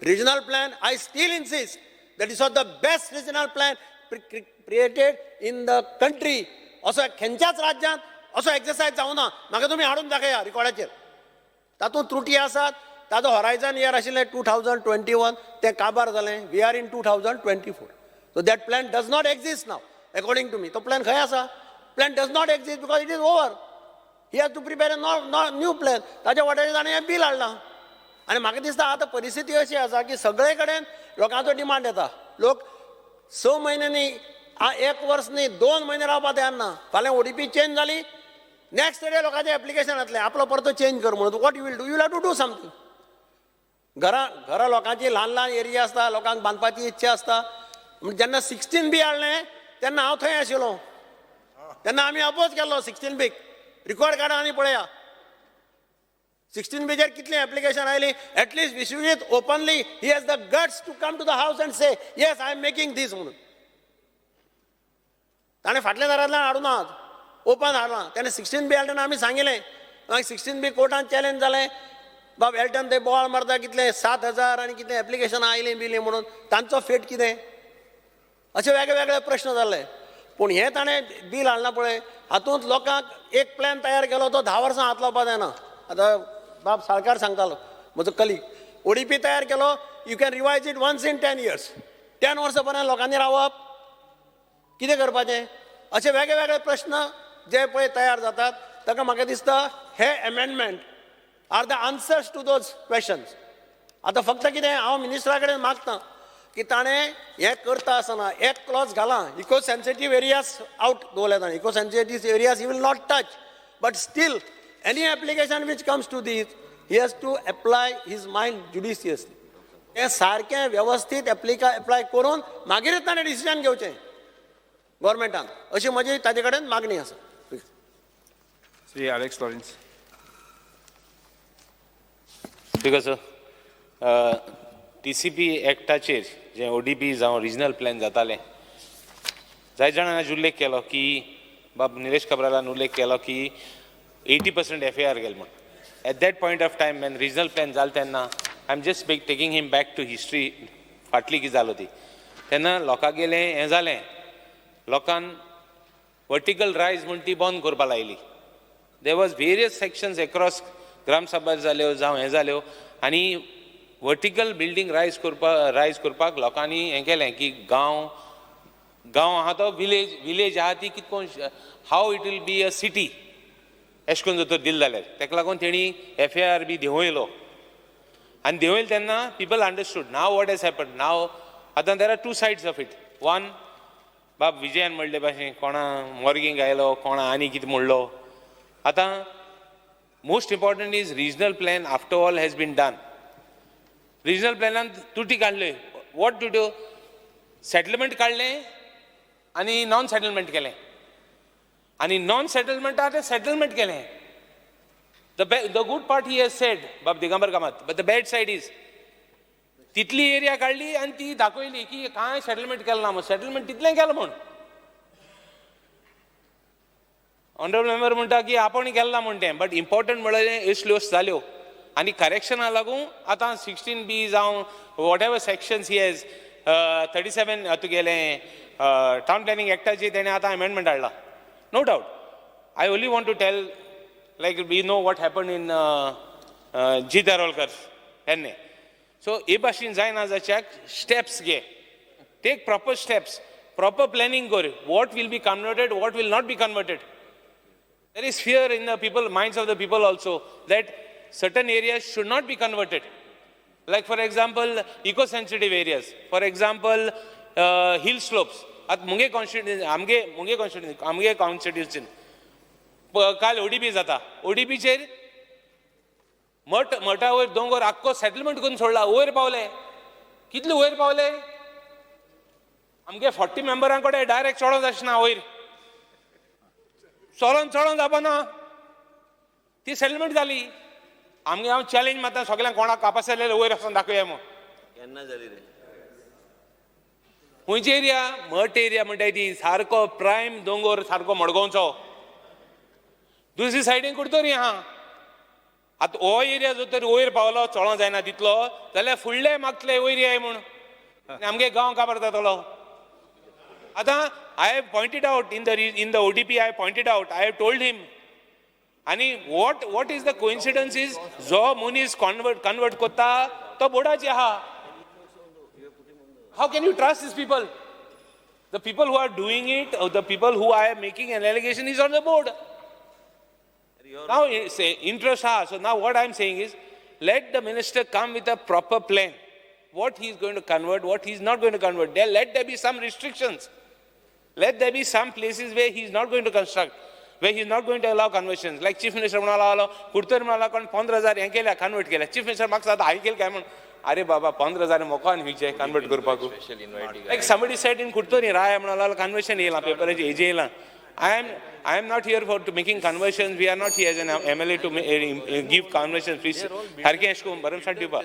Regional plan, I still insist that is of the best regional plan created in the country. असो खंयच्याच राज्यांत असो एक्सरसायज जावं ना. म्हाका तुमी हाडून दाखया रिकॉर्डाचेर. तातूंत त्रुटी आसात. ताजो हॉरायझन इयर आशिल्लें 2021, तें काबार जालें. We are in 2024. So that plan does not exist now according to me. तो प्लॅन खंय आसा? Plan does not exist because it is over. He has to prepare a new plan. ताच्या वाटेर ताणें हें बील हाडलां. आनी म्हाका दिसता आतां परिस्थिती अशी आसा की सगळे कडेन लोकांचो डिमांड येता. लोक 6 म्हयन्यांनी 1 वर्स न्ही 2 म्हयने रावपाक तयार ना. फाल्यां ODP चेंज जाली, नेक्स्ट डे लोकांचें एप्लिकेशन येतलें आपलो परतो चेंज कर म्हणून. What you will do? You have to do something. घरां लोकांची ल्हान ल्हान एरिया आसता, लोकांक बांदपाची इच्छा आसता. जेन्ना 16B हाडलें तेन्ना हांव थंय आशिल्लो. तेन्ना आमी अपोज केल्लो 16B. रिकॉर्ड काडा आनी पळया 16B कितली एप्लिकेशन आयली. At least Vishwajit openly he has the guts to come to the house and say yes I am making this म्हणून. ताणें फाटल्या दारांतल्यान हाडूनात, ओपन हाडलां. तेणें 16B हाडटना आमी सांगिल्लें. मागीर 16B कोर्टान चॅलेंज जालें. बाब एल्टन ते बोवाळ मारता कितले 7,000 आनी कितलें एप्लिकेशन आयलीं बिली म्हणून. तांचो फेट कितें? अशे वेगळे वेगळे प्रश्न जाल्ले. पूण हें ताणें बील हाडलां पळय, हातूंत लोकांक एक प्लॅन तयार केलो तो 10 वर्सां हात लावपाक जायना. आतां बाब साळकार सांगतालो म्हजो कलीग, ODP तयार केलो, you can revise it once in 10 years. 10 वर्सां पर्यंत लोकांनी रावप, कितें करपाचें? अशे वेगळे वेगळे प्रश्न जे पळय तयार जातात, ताका म्हाका दिसता हे amendment are the answers to those questions. आतां फक्त कितें हांव मिनिस्टरा कडेन मागतां की ताणें हें करता आसतना एक क्लॉज घालां, इको सेन्सिटीव एरियाज आउट दवरले ताणें. Eco sensitive areas he will not touch, but still any application which comes to this he has to apply his mind judiciously. तें सारकें वेवस्थीत एप्लाय करून मागीरच ताणें डिसिजन घेवचें गव्हर्मेंटान, अशी म्हजी ताजे कडेन मागणी आसा.
Shri Alex Lawrence.
Speaker sir, TCP एक्टाचेर जे ODP जावं रिजनल प्लॅन जाताले, जाय जाणांनी आज उल्लेख केलो की बाब निलेश काब्रालान उल्लेख केलो की 80% FAR गेले म्हण. at that point of time when regional plan जाल तेन्ना I'm just taking him back to history फाटली की जालो ती तेन्ना लोकां गेलें हें जालें लोकांन वर्टिकल रायज म्हण ती बंद करपा लायली there was various sections across ग्राम सभा जाल्यो जावं हें जाल्यो आनी वर्टिकल बिल्डींग रायज करपाक लोकांनी हें केलें की गांव आहा तो विलेज आहा ती कितकोन how it will be a city अशें करून जर दिल जाल्यार तेका लागून तेणी FAR बी देंवयलो आनी देंवयलो तेन्ना people understood now what has happen now आतां there are two sides of it one बाब विजयान म्हणले भाशेन कोणा मॉर्गिंग आयलो कोणा आनी कितें म्हणलो आतां most important is regional plan after all has been done regional प्लॅनान तुटी काडल्यो वॉट टू डू सेटलमेंट काडलें आनी नॉन सेटलमेंट केलें आनी नॉन सेटलमेंटा तें सेटलमेंट केलें the good part he has said बाब Digambar Kamat but the bad side is तितली एरिया काडली आनी ती दाखयली की कांय सेटलमेंट केलें ना म्हूण सेटलमेंट तितलें केलें म्हूण ऑनरेबल मेंबर म्हणटा की आपण केलें ना म्हूण तें बट इम्पॉर्टंट म्हळ्यार असल्यो जाल्यो आनी करेक्शना लागून आतां 16B जावं whatever sections he has 37 तुगेलें टावन प्लॅनिंग एक्टाची तेणें आतां अमेंडमेंट हाडला no doubt I only want to tell like we know what happen in G Darolkar तेन्ने सो हे भाशेन जायना जाच्याक स्टेप्स घे take proper steps proper planning कर what will be converted what will not be converted there is fear in the minds of the people also that certain areas should not be converted like for example eco sensitive areas for example hill slopes at munge constituency काल ODP जाता ODP chair मठा वयर दोंगर आख्खो settlement करून सोडला वयर पावले कितले वयर पावले आमगे 40 मेंबरां कडेन डायरेक्ट चोडोंक जायना वयर चोलोन जावना ती सेटलमेंट जाली आमगे हांव चॅलेंज मारता सगळ्यांक कोणाक कापासलेले वयर वचून दाखोवया म्हूण
केन्ना जाली रे
खंयची एरिया मठ एरिया म्हणटा ती सारको प्रायम दोंगर सारको मडगांवचो दुसरी सायडीन कुडतरी आहा आतां हो एरिया जो तर वयर पावलो चोळोंक जायना तितलो जाल्यार फुडले मागतले वयर येय म्हूण आमगे गांव काबार जातलो आतां I have pointed out in the ODP I have pointed out I have told him आणि what is the coincidence is जो मनीस convert कोत्ता तो बोर्डाचे आहा how can you trust these people the people who are doing it or the people who are making an allegation is on the board now say interest so now what I am saying is let the minister come with a proper plan what he is going to convert what he is not going to convert let there be some restrictions let there be some places where he is not going to construct where he is not going to allow conversions like chief minister म्हणालो कुडतरी म्हणाला कोण 15,000 हें केल्या convert केल्या chief minister म्हाका सांगता हांवें केलें काय म्हण अरे बाबा 15,000 मोको व्हिचे कन्वर्ट करपाक like somebody said in कुडतरी राय म्हणालो कन्वर्शन येयला पेपराचेर हेजे येयला I am not here for to making conversions we are not here as an MLA to give conversions please सारकें अशें करून भरमसाट दिवपाक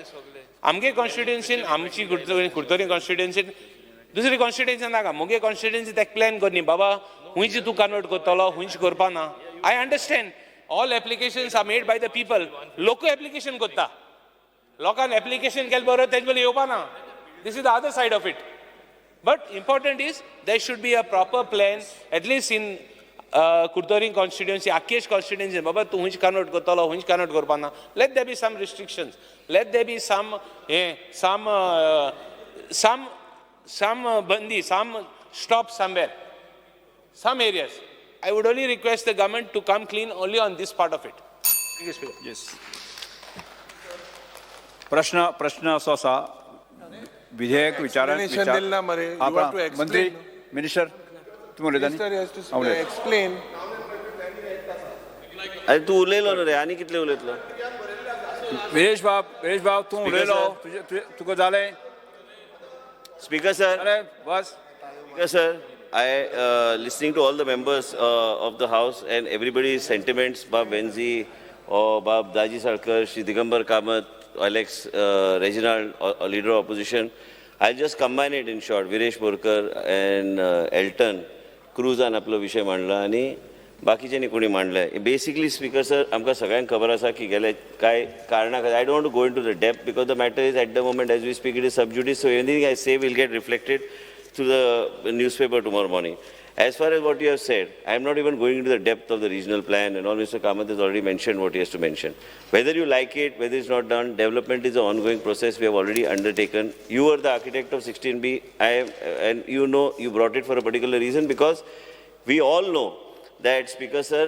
आमगे कॉन्स्टिट्युएन्सीन आमची कुडतरी कॉन्स्टिट्युएन्सीन दुसरी कॉन्स्टिट्युएन्सी नाका मुगे कॉन्स्टिट्युएन्सी तेका प्लॅन करनी बाबा हुंयची तूं कन्वर्ट करतलो हुंयची करपा ना I understand all applications are made by the people लोक एप्लिकेशन करता लोकांन एप्लिकेशन केलें बरोबर तेजे वेळी येवपा ना this is the other side of it but important is there should be a proper plan at least in Curtorim constituency आख्खेच कॉन्स्टिट्युएन्सी बाबा तूं हुंयची कन्वर्ट करतलो हुंयची कन्वर्ट करपा ना let there be some restrictions let there be some bandi, some stop somewhere, some areas. I would only request the government to come clean only on this part of it.
Yes. प्रश्न असो आसा विधेयक
दिला मरे you want to
मंत्री
explain
minister तुम्ही उलयता
Minister has to explain
अरे तू उलयलो न्हू रे आनी कितले उलयतलो
विरेश बाब तूं उलयलो तुका जालें
Speaker sir.
Bus.
Speaker sir, I listening to all the members of the house and everybody's sentiments, Bab Benzi or Bab Daji Sarkar, Shri Digambar Kamath, Alex Reginald, or leader of opposition. I'll just combine it in short. Viresh Borkar and Elton, Cruz and Aplo Vishay Mandla. And बाकीच्यांनी कोणी मांडलें basically speaker sir आमकां सगळ्यांक खबर आसा की गेले कांय कारणां खातीर I don't want to go in to the depth because the matter is at the moment as we speak it is sub judice so anything I say will get reflected to the newspaper tomorrow morning. As far as what you have said, I am not even going into the depth of the regional plan and all. Mr. Kamath has already mentioned what he has to mention. Whether you like it, whether it's not done, development is an ongoing process we have already undertaken. You are the architect of 16B, and you know you brought it for a particular reason because we all know that, Speaker sir,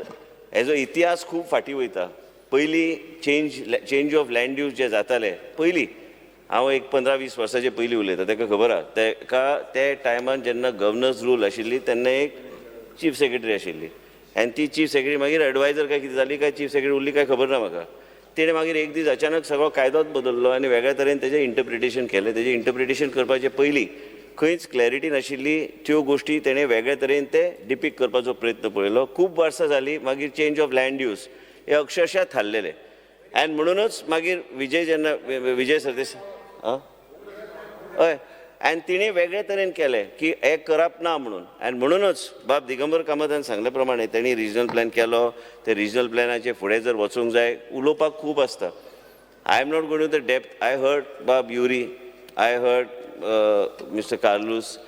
as a इतिहास खूब फाटी वयता. पयली change of land use जे जाताले पयली हांव एक 15-20 वर्सांचे पयलीं उलयतां ताका खबर आहा ताका ते टायमान जेन्ना गव्हर्नन्स रूल आशिल्ली तेन्ना एक चीफ सेक्रेटरी आशिल्ली आनी ती चीफ सेक्रेटरी मागीर एडवायजर काय कितें जाली काय चीफ सेक्रेटरी उरली काय खबर ना म्हाका तेणें मागीर एक दीस अचानक सगळो कायदोच बदललो आनी वेगळ्या तरेन तेजें इंटरप्रिटेशन केलें तेजें इंटरप्रिटेशन करपाचे पयलीं खंयच क्लॅरिटी नाशिल्ली त्यो गोश्टी तेणें वेगळ्या तरेन ते डिपिक्ट करपाचो प्रयत्न पळयलो खूब वर्सां जालीं मागीर चेंज ऑफ लँड यूज हे अक्षरशः थारलेले आनी म्हणूनच मागीर विजय सरदेसाय हय आनी तिणें वेगळे तरेन केलें की हें करप ना म्हणून आनी म्हणूनच बाब दिगंबर कामतान सांगले प्रमाणे तेणी रिजनल प्लॅन केलो ते रिजनल प्लॅनाचे फुडें जर वचूंक जाय उलोवपाक खूब आसता I am not going to the depth I heard बाब Yuri I heard mister Carlos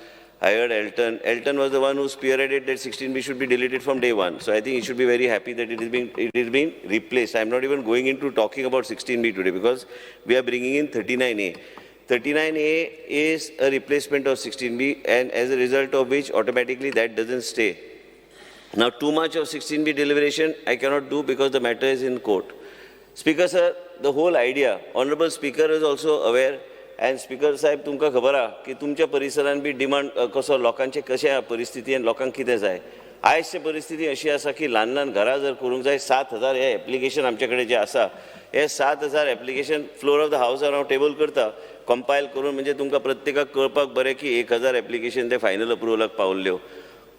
I heard Elton. Elton was the one who spearheaded that 16B should be deleted from day one. So I think he should be very happy that it is being replaced. I'm not even going into talking about 16B today because we are bringing in 39A. 39A is a replacement of 16B and as a result of which automatically that doesn't stay. Now too much of 16B deliberation I cannot do because the matter is in court. Speaker sir, the whole idea, Honorable Speaker is also aware and speaker साहेब तुमकां खबर आहा की तुमच्या परिसरान बी demand कसो लोकांचे कशे आहा परिस्थिती आनी लोकांक कितें जाय आयजची परिस्थिती अशी आसा की ल्हान ल्हान घरां जर करूंक जाय 7,000 हे एप्लिकेशन आमचे कडेन जे आसा हे 7,000 एप्लिकेशन फ्लोर ऑफ द हावसार हांव टेबल करता कंपायल करून म्हणजे तुमकां प्रत्येकाक कळपाक बरें की 1,000 एप्लिकेशन ते फायनल अप्रुवलाक पावल्ल्यो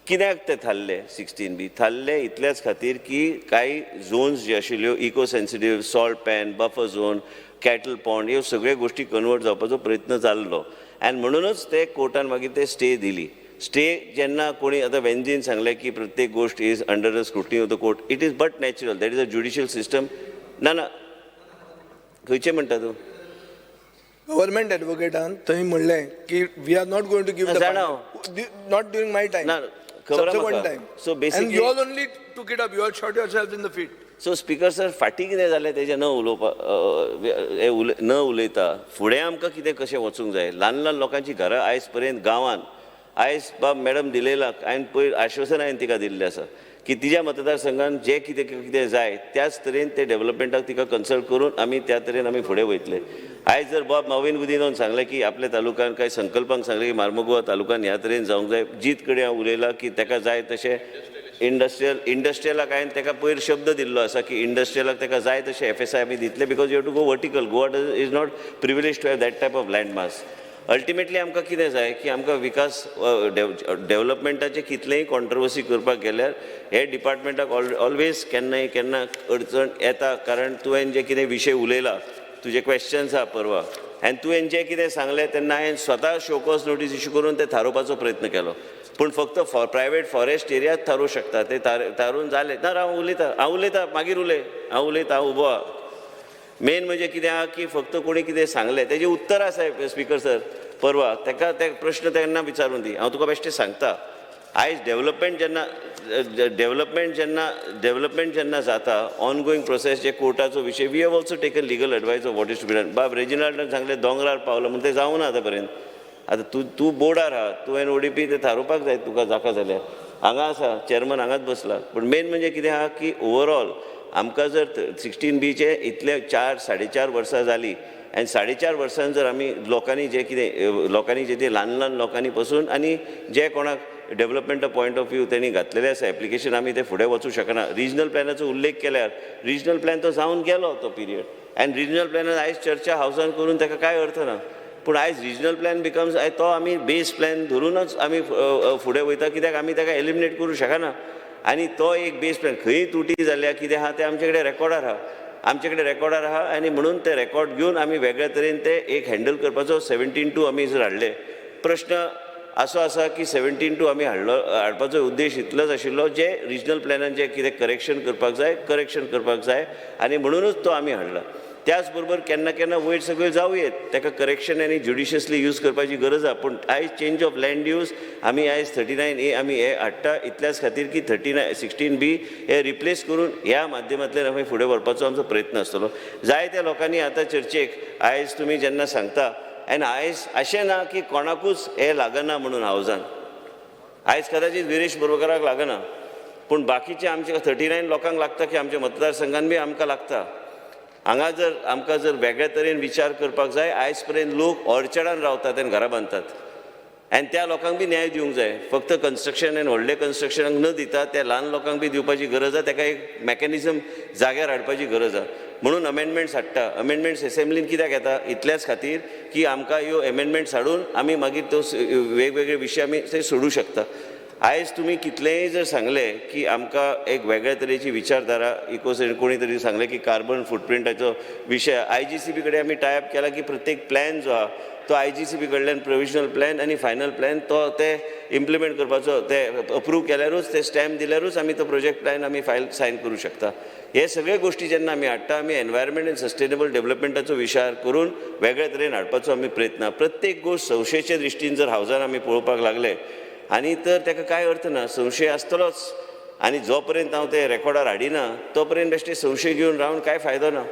कित्याक ते थारले 16B थारले इतल्याच खातीर की कांय झोन्स जे आशिल्ल्यो eco sensitive salt pan buffer zone cattle pond ह्यो सगळ्यो गोश्टी कन्वर्ट जावपाचो प्रयत्न जाल्लो आनी म्हणूनच ते कोर्टान मागीर ते स्टे दिली स्टे जेन्ना कोणी आतां वेंजीन सांगलें की प्रत्येक गोश्ट is under the scrutiny of the court it is but natural that is a judicial system ना खंयचें म्हणटा तूं
गव्हर्नमेंट एडवोकेटान थंय म्हणलें की we are not going to give not during my time
so basically
you all only took it up you all shot yourself in the feet
so speaker sir फाटीं कितें जालें तेजें न उलयता फुडें आमकां कितें कशें वचूंक जाय ल्हान ल्हान लोकांची घरां आयज पर्यंत गांवांत आयज बाब मॅडम दिलेलाक हांवें पयर आश्वासन हांवें तिका दिल्लें आसा की तिच्या मतदारसंघान जे कितें जाय त्याच तरेन ते डेव्हलपमेंटाक तिका कन्सल्ट करून आमी त्या तरेन आमी फुडें वयतले आयज जर बाब नवीन गुदिनोन सांगलें की आपल्या तालुक्यान कांय संकल्पांक सांगलें की मार्मुगोवा तालुक्यान ह्या तरेन जावंक जाय जीत कडेन हांव उलयलां की ताका जाय तशें इंडस्ट्रियलाक हांवें ताका पयर शब्द दिल्लो आसा की इंडस्ट्रियलाक ताका जाय तशें FSI आमी दितले because you have to go vertical Goa is not privilege to have that type of land mass ultimately आमकां कितें जाय की आमकां विकास डेव्हलपमेंटाचे कितलेंय कॉन्ट्रोवर्सी करपाक गेल्यार हे डिपार्टमेंटाक ऑलवेज केन्ना अडचण येता कारण तुवें जे कितें विशय उलयला तुजे क्वेश्चन्स आहा परवा आनी तुवें जें कितें सांगलें तेन्ना हांवें स्वता शोकॉज नोटीस इश्यू करून ते थारोवपाचो प्रयत्न केलो पूण फक्त प्रायवेट फॉरेस्ट एरियात थारोवंक शकता ते थारून जालें ना हांव उलयतां मागीर हांव उलयतां हांव उबो आहा मेन म्हणजे कितें आहा की फक्त कोणी कितें सांगलें तेजें उत्तर आसा स्पीकर सर परवा ताका ते प्रश्न तेन्ना विचारून दी हांव तुका बेश्टें सांगता आयज डेव्हलपमेंट जेन्ना जाता ऑनगोईंग प्रोसेस जे कोर्टाचो विशय we have also taken legal advice of what is to be done बाब रेजिनाल्डान सांगलें दोंगरार पावलो म्हणून तें जावं ना आतां पर्यंत आतां तूं बोर्डार आहा तुवें ODP ते थारोवपाक जाय तुका जाका जाल्यार हांगा आसा चेअरमन हांगाच बसला पूण मेन म्हणजे कितें आहा की ओवरऑल आमकां जर 16Bचे इतले 4-4.5 वर्सां जालीं आनी 4.5 वर्सांत जर आमी लोकांनी जे ते ल्हान लोकांनी पसून आनी जे कोणाक डेव्हलपमेंटा पॉयंट ऑफ व्यू तेणी घातलेलें आसा एप्लिकेशन आमी ते फुडें वचूं शकना रिजनल प्लॅनाचो उल्लेख केल्यार रिजनल प्लॅन तो जावन गेलो तो पिरियड आनी रिजनल प्लॅनान आयज चर्चा हावसान करून ताका कांय अर्थ ना पूण आयज रिजनल प्लॅन बिकम्स तो आमी बेस प्लॅन धरूनच आमी फुडें वयता कित्याक आमी ताका एलिमिनेट करूं शकना आनी तो एक बेस प्लॅन खंय तुटी जाल्या कितें आहा तें आमचे कडेन रेकॉर्डार आहा आनी म्हणून ते रेकॉर्ड घेवन आमी वेगळ्या तरेन ते एक हँडल करपाचो 17-2 आमी जर हाडले प्रश्न असो आसा की 17-2 आमी हाडपाचो उद्देश इतलोच आशिल्लो जे रिजनल प्लॅनान जे कितें करेक्शन करपाक जाय आनी म्हणूनच तो आमी हाडला. त्याच बरोबर केन्ना केन्ना वयर सकयल जावं येत ताका करेक्शन आनी ज्युडिशियसली यूज करपाची गरज आसा. पूण आयज चेंज ऑफ लँड यूज आमी आयज 39A आमी हे हाडटा इतल्याच खातीर की 16B हे रिप्लेस करून ह्या माध्यमांतल्यान आमी फुडें व्हरपाचो आमचो प्रयत्न आसतलो. जायत्या लोकांनी आतां चर्चेक आयज तुमी जेन्ना सांगता आनी आयज अशें ना की कोणाकूच हे लागना म्हणून हावजान. आयज कदाचित विरेश बोरकाराक लागना पूण बाकीचे आमचे 39 लोकांक लागता की आमच्या मतदारसंघान बी आमकां लागता. हांगा जर आमकां जर वेगळ्या तरेन विचार करपाक जाय आयज पर्यंत लोक ऑर्चर्डान रावतात आनी घरां बांदतात आनी त्या लोकांक बी न्याय दिवंक जाय. फक्त कन्स्ट्रक्शन आनी व्हडले कन्स्ट्रक्शनाक न दिता त्या ल्हान लोकांक बी दिवपाची गरज आसा. ताका एक मेकॅनिझम जाग्यार हाडपाची गरज आसा. म्हणून अमेंडमेंट्स हाडटा. अमेंडमेंट्स असेंब्लीन कित्याक येता इतल्याच खातीर की आमकां ह्यो अमेंडमेंट्स हाडून आमी मागीर तो वेगवेगळे विशय आमी थंय सोडूंक शकता. आयज तुमी कितलेंय जर सांगलें की आमकां एक वेगळ्या तरेची विचारधारा कोणी तरी सांगलें की कार्बन फुटप्रिंटाचो विशय IGCB कडेन आमी टायप केला की प्रत्येक प्लॅन जो आहा तो IGCB कडल्यान प्रोविजनल प्लॅन आनी फायनल प्लॅन तो ते इम्प्लिमेंट करपाचो ते अप्रूव केल्यारूच ते स्टॅम्प दिल्यारूच आमी तो प्रोजेक्ट प्लॅन आमी फायल सायन करूं शकता. हे सगळे गोष्टी जेन्ना आमी हाडटा आमी एनवायरमेंट आनी सस्टेनेबल डेव्हलपमेंटाचो विचार करून वेगळ्या तरेन हाडपाचो आमी प्रयत्न. प्रत्येक गोश्ट संशयाचे दृश्टीन जर हावजान आमी पळोवपाक लागले आनी तर ताका कांय अर्थ ना. संशय आसतलोच आनी जो पर्यंत हांव ते रेकॉर्डार हाडिना तो पर्यंत बेश्टे संशय घेवन रावन कांय फायदो ना.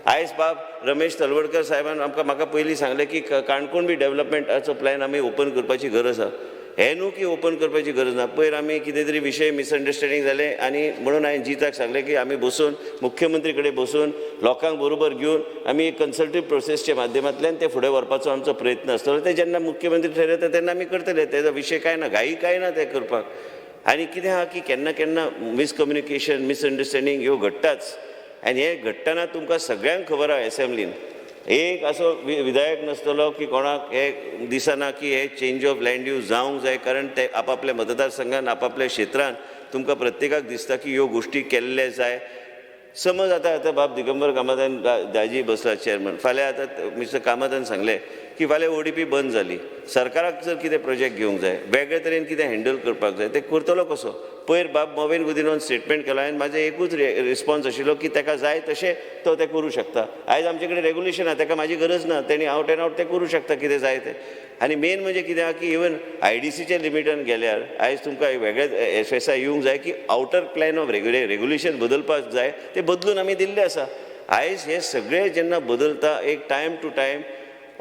आयज बाब रमेश तलवडकर साहेबान म्हाका पयलीं सांगलें की काणकोण बी डेव्हलपमेंटाचो प्लॅन आमी ओपन करपाची गरज आसा. हे न्हू की ओपन करपाची गरज ना. पयर आमी कितें तरी विशय मिसअंडरस्टँडींग जाले आनी म्हणून हांवें जिताक सांगलें की आमी बसून मुख्यमंत्री कडेन बसून लोकांक बरोबर घेवन आमी एक कन्सल्टेटिव्ह प्रोसेसच्या माध्यमांतल्यान ते फुडें व्हरपाचो आमचो प्रयत्न आसतलो. ते जेन्ना मुख्यमंत्री ठरयता तेन्ना आमी करतले. तेजो विशय कांय ना, घाई कांय ना ते करपाक. आनी कितें आहा की केन्ना केन्ना मिसकम्युनिकेशन मिसअंडरस्टँडींग ह्यो घडटाच आनी हे घडटना तुमकां सगळ्यांक खबर आहा एसेंब्लीन एक असो विधायक नसतलो की कोणाक हे दिसना की हे चेंज ऑफ लँड यूज जावंक जाय. कारण ते आपापल्या मतदारसंघान आपापल्या क्षेत्रांत तुमकां प्रत्येकाक दिसता की ह्यो गोश्टी केल्ले जाय. समज आतां बाब दिगंबर कामतान दाजी बसला चेअरमन. फाल्यां आतां मिस्टर कामतान सांगलें की फाल्यां ODP बंद जाली. सरकाराक जर कितें प्रोजेक्ट घेवंक जाय वेगळे तरेन कितें हँडल करपाक जाय ते करतलो कसो. पयर बाब मोवेन गुदिनोन स्टेटमेंट केलो आनी म्हाजो एकूच रिस्पॉन्स आशिल्लो की ताका जाय तशें तो ते करूं शकता. आयज आमचे कडेन रेगुलेशन आहा ताका म्हाजी गरज ना. तेणी आवट एंड आवट ते करूं शकता कितें जाय तें. आनी मेन म्हणजे कितें आहा की इवन IDCच्या लिमिटान गेल्यार आयज तुमकां वेगळे FSI येवंक जाय की आउटर प्लॅन ऑफ रेगुलेशन बदलपाक जाय ते बदलून आमी दिल्ले आसा. आयज हे सगळे जेन्ना बदलता एक time to time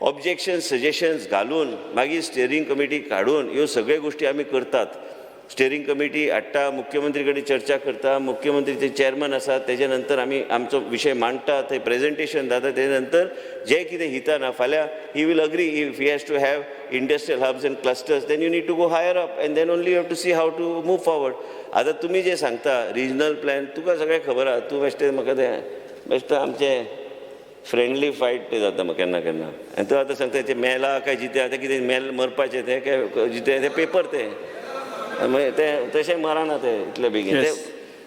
objections suggestions घालून मागीर स्टेरींग कमिटी काडून ह्यो सगळे गोश्टी आमी करतात. स्टेरींग कमिटी हाडटा मुख्यमंत्री कडेन चर्चा करता. मुख्यमंत्री चेअरमन आसा तेजे नंतर आमी आमचो विशय मांडटा थंय प्रेजेंटेशन जाता. तेजे नंतर जे कितें हिताना फाल्यां he will agree if he has to have industrial hubs and clusters then you need to go higher up and then only you have to see how to move forward. आतां तुमी जे सांगता रिजनल प्लॅन तुका सगळें खबर आहा. तूं बेश्टें म्हाका तें बेश्टें आमचें फ्रेंडली फायट ते जाता केन्ना केन्ना. आनी तूं आतां सांगता तें मेला काय जिते आतां कितें मेल मरपाचें तें काय जिते तें पेपर ते तशें मराना ते इतले बेगीन. ते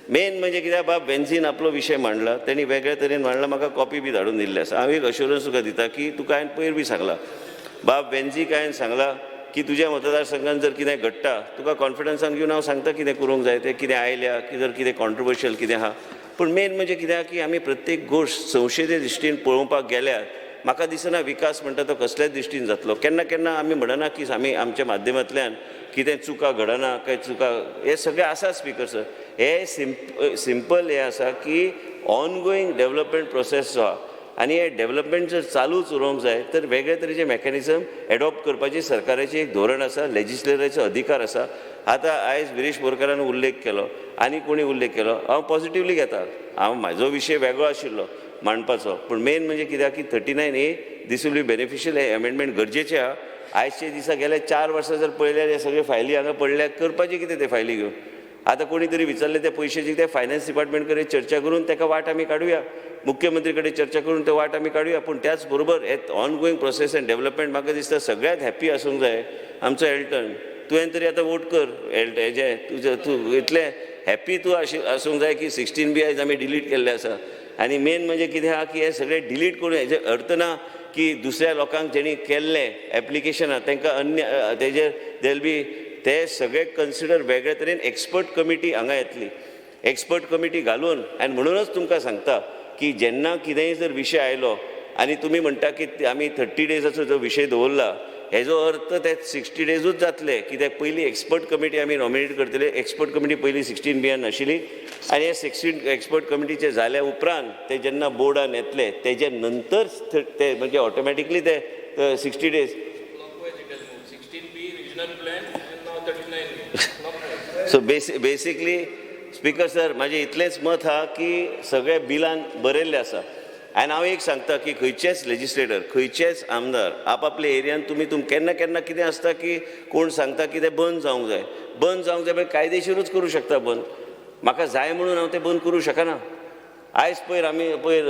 मेन म्हणजे कित्याक बाब बेन्झीन आपलो विशय मांडला तेणी वेगळे तरेन मांडला. म्हाका कॉपी बी धाडून दिल्ली आसा. हांव एक अश्युरन्स तुका दिता की तुका हांवें पयर बी सांगला बाब बेन्झीक हांवें सांगला की तुज्या मतदारसंघान जर कितें घडटा तुका कॉन्फिडन्सान घेवन हांव सांगता कितें करूंक जाय तें कितें आयल्या की जर कितें कॉन्ट्रोवर्शियल कितें आहा. पूण मेन म्हणजे कित्याक की आमी प्रत्येक गोश्ट संशयाचे दृश्टीन पळोवपाक गेल्यार म्हाका दिसना विकास म्हणटा तो कसल्याच दृश्टीन जातलो. केन्ना केन्ना आमी म्हणना की आमी आमच्या माध्यमांतल्यान कितें चुका घडना काय चुका हे सगळें आसा स्पिकर सर. हे सिंपल हे आसा की ऑनगोईंग डेव्हलपमेंट प्रोसेस जो आहा आनी हे डेव्हलपमेंट जर चालूच उरोवंक जाय तर वेगळे तरेचे मेकॅनिझम एडॉप्ट करपाची सरकाराची एक धोरण आसा. लेजिस्लेटराचो अधिकार आसा. आतां आयज विरेश बोरकारान उल्लेख केलो आनी कोणी उल्लेख केलो हांव पॉझिटिव्हली घेता. हांव म्हाजो विशय वेगळो आशिल्लो मांडपाचो पूण मेन म्हणजे कित्याक की 39A this will be beneficial. हे अमेंडमेंट गरजेचें आहा. आयजचे दिसा गेले 4 वर्सां जर पळयल्यार हे सगळे फायली हांगा पडल्या करपाचे कितें ते फायली घेवन. आतां कोणी तरी विचारले ते पयशांची ते फायनान्स डिपार्टमेंट कडेन चर्चा करून ताका वाट आमी काडुया. मुख्यमंत्री कडेन चर्चा करून ते वाट आमी काडुया. पूण त्याच बरोबर हे ऑनगोईंग प्रोसेस एंड डेव्हलपमेंट म्हाका दिसता सगळ्यांत हॅप्पी आसूंक जाय आमचो एल्टन. तुवें तरी आतां वोट कर हेजे तुजें तूं इतलें हॅप्पी तूं आसूंक जाय की 16B आयज आमी डिलीट केल्ले आसा. आनी मेन म्हणजे कितें आहा की हे सगळे डिलीट करून हेजे अर्थ ना की दुसऱ्या लोकांक जेणी केल्ले एप्लिकेशनां तांकां अन्य तेजेर देल बी ते सगळे कन्सिडर वेगळे तरेन एक्सपर्ट कमिटी हांगा येतली. एक्सपर्ट कमिटी घालून आनी म्हणूनच तुमकां सांगता की जेन्ना कितेंय जर विशय आयलो आनी तुमी म्हणटा की आमी 30 डेजाचो जो विशय दवरला हेजो अर्थ ते 60 डेजूच जातले कित्याक पयलीं एक्सपर्ट कमिटी आमी नॉमिनेट करतले. एक्सपर्ट कमिटी पयलीं 16B नाशिल्ली आनी हे 16 एक्सपर्ट कमिटीचे जाल्या उपरांत ते जेन्ना बोर्डान येतले तेजे नंतर ते म्हणजे ऑटोमॅटिकली ते 60 days. So basically speaker sir माझे इतलेंच मत हा की सगळे बिलान बरयल्ले आसा. आनी हांव एक सांगता की खंयचेच लेजिस्लेटर खंयचेच आमदार आपआपल्या एरियान तुमी केन्ना केन्ना कितें आसता की कोण सांगता की तें बंद जावंक जाय पण कायदेशीरूच करूं शकता बंद. म्हाका जाय म्हणून हांव तें बंद करूं शकना. आयज पयर आमी पयर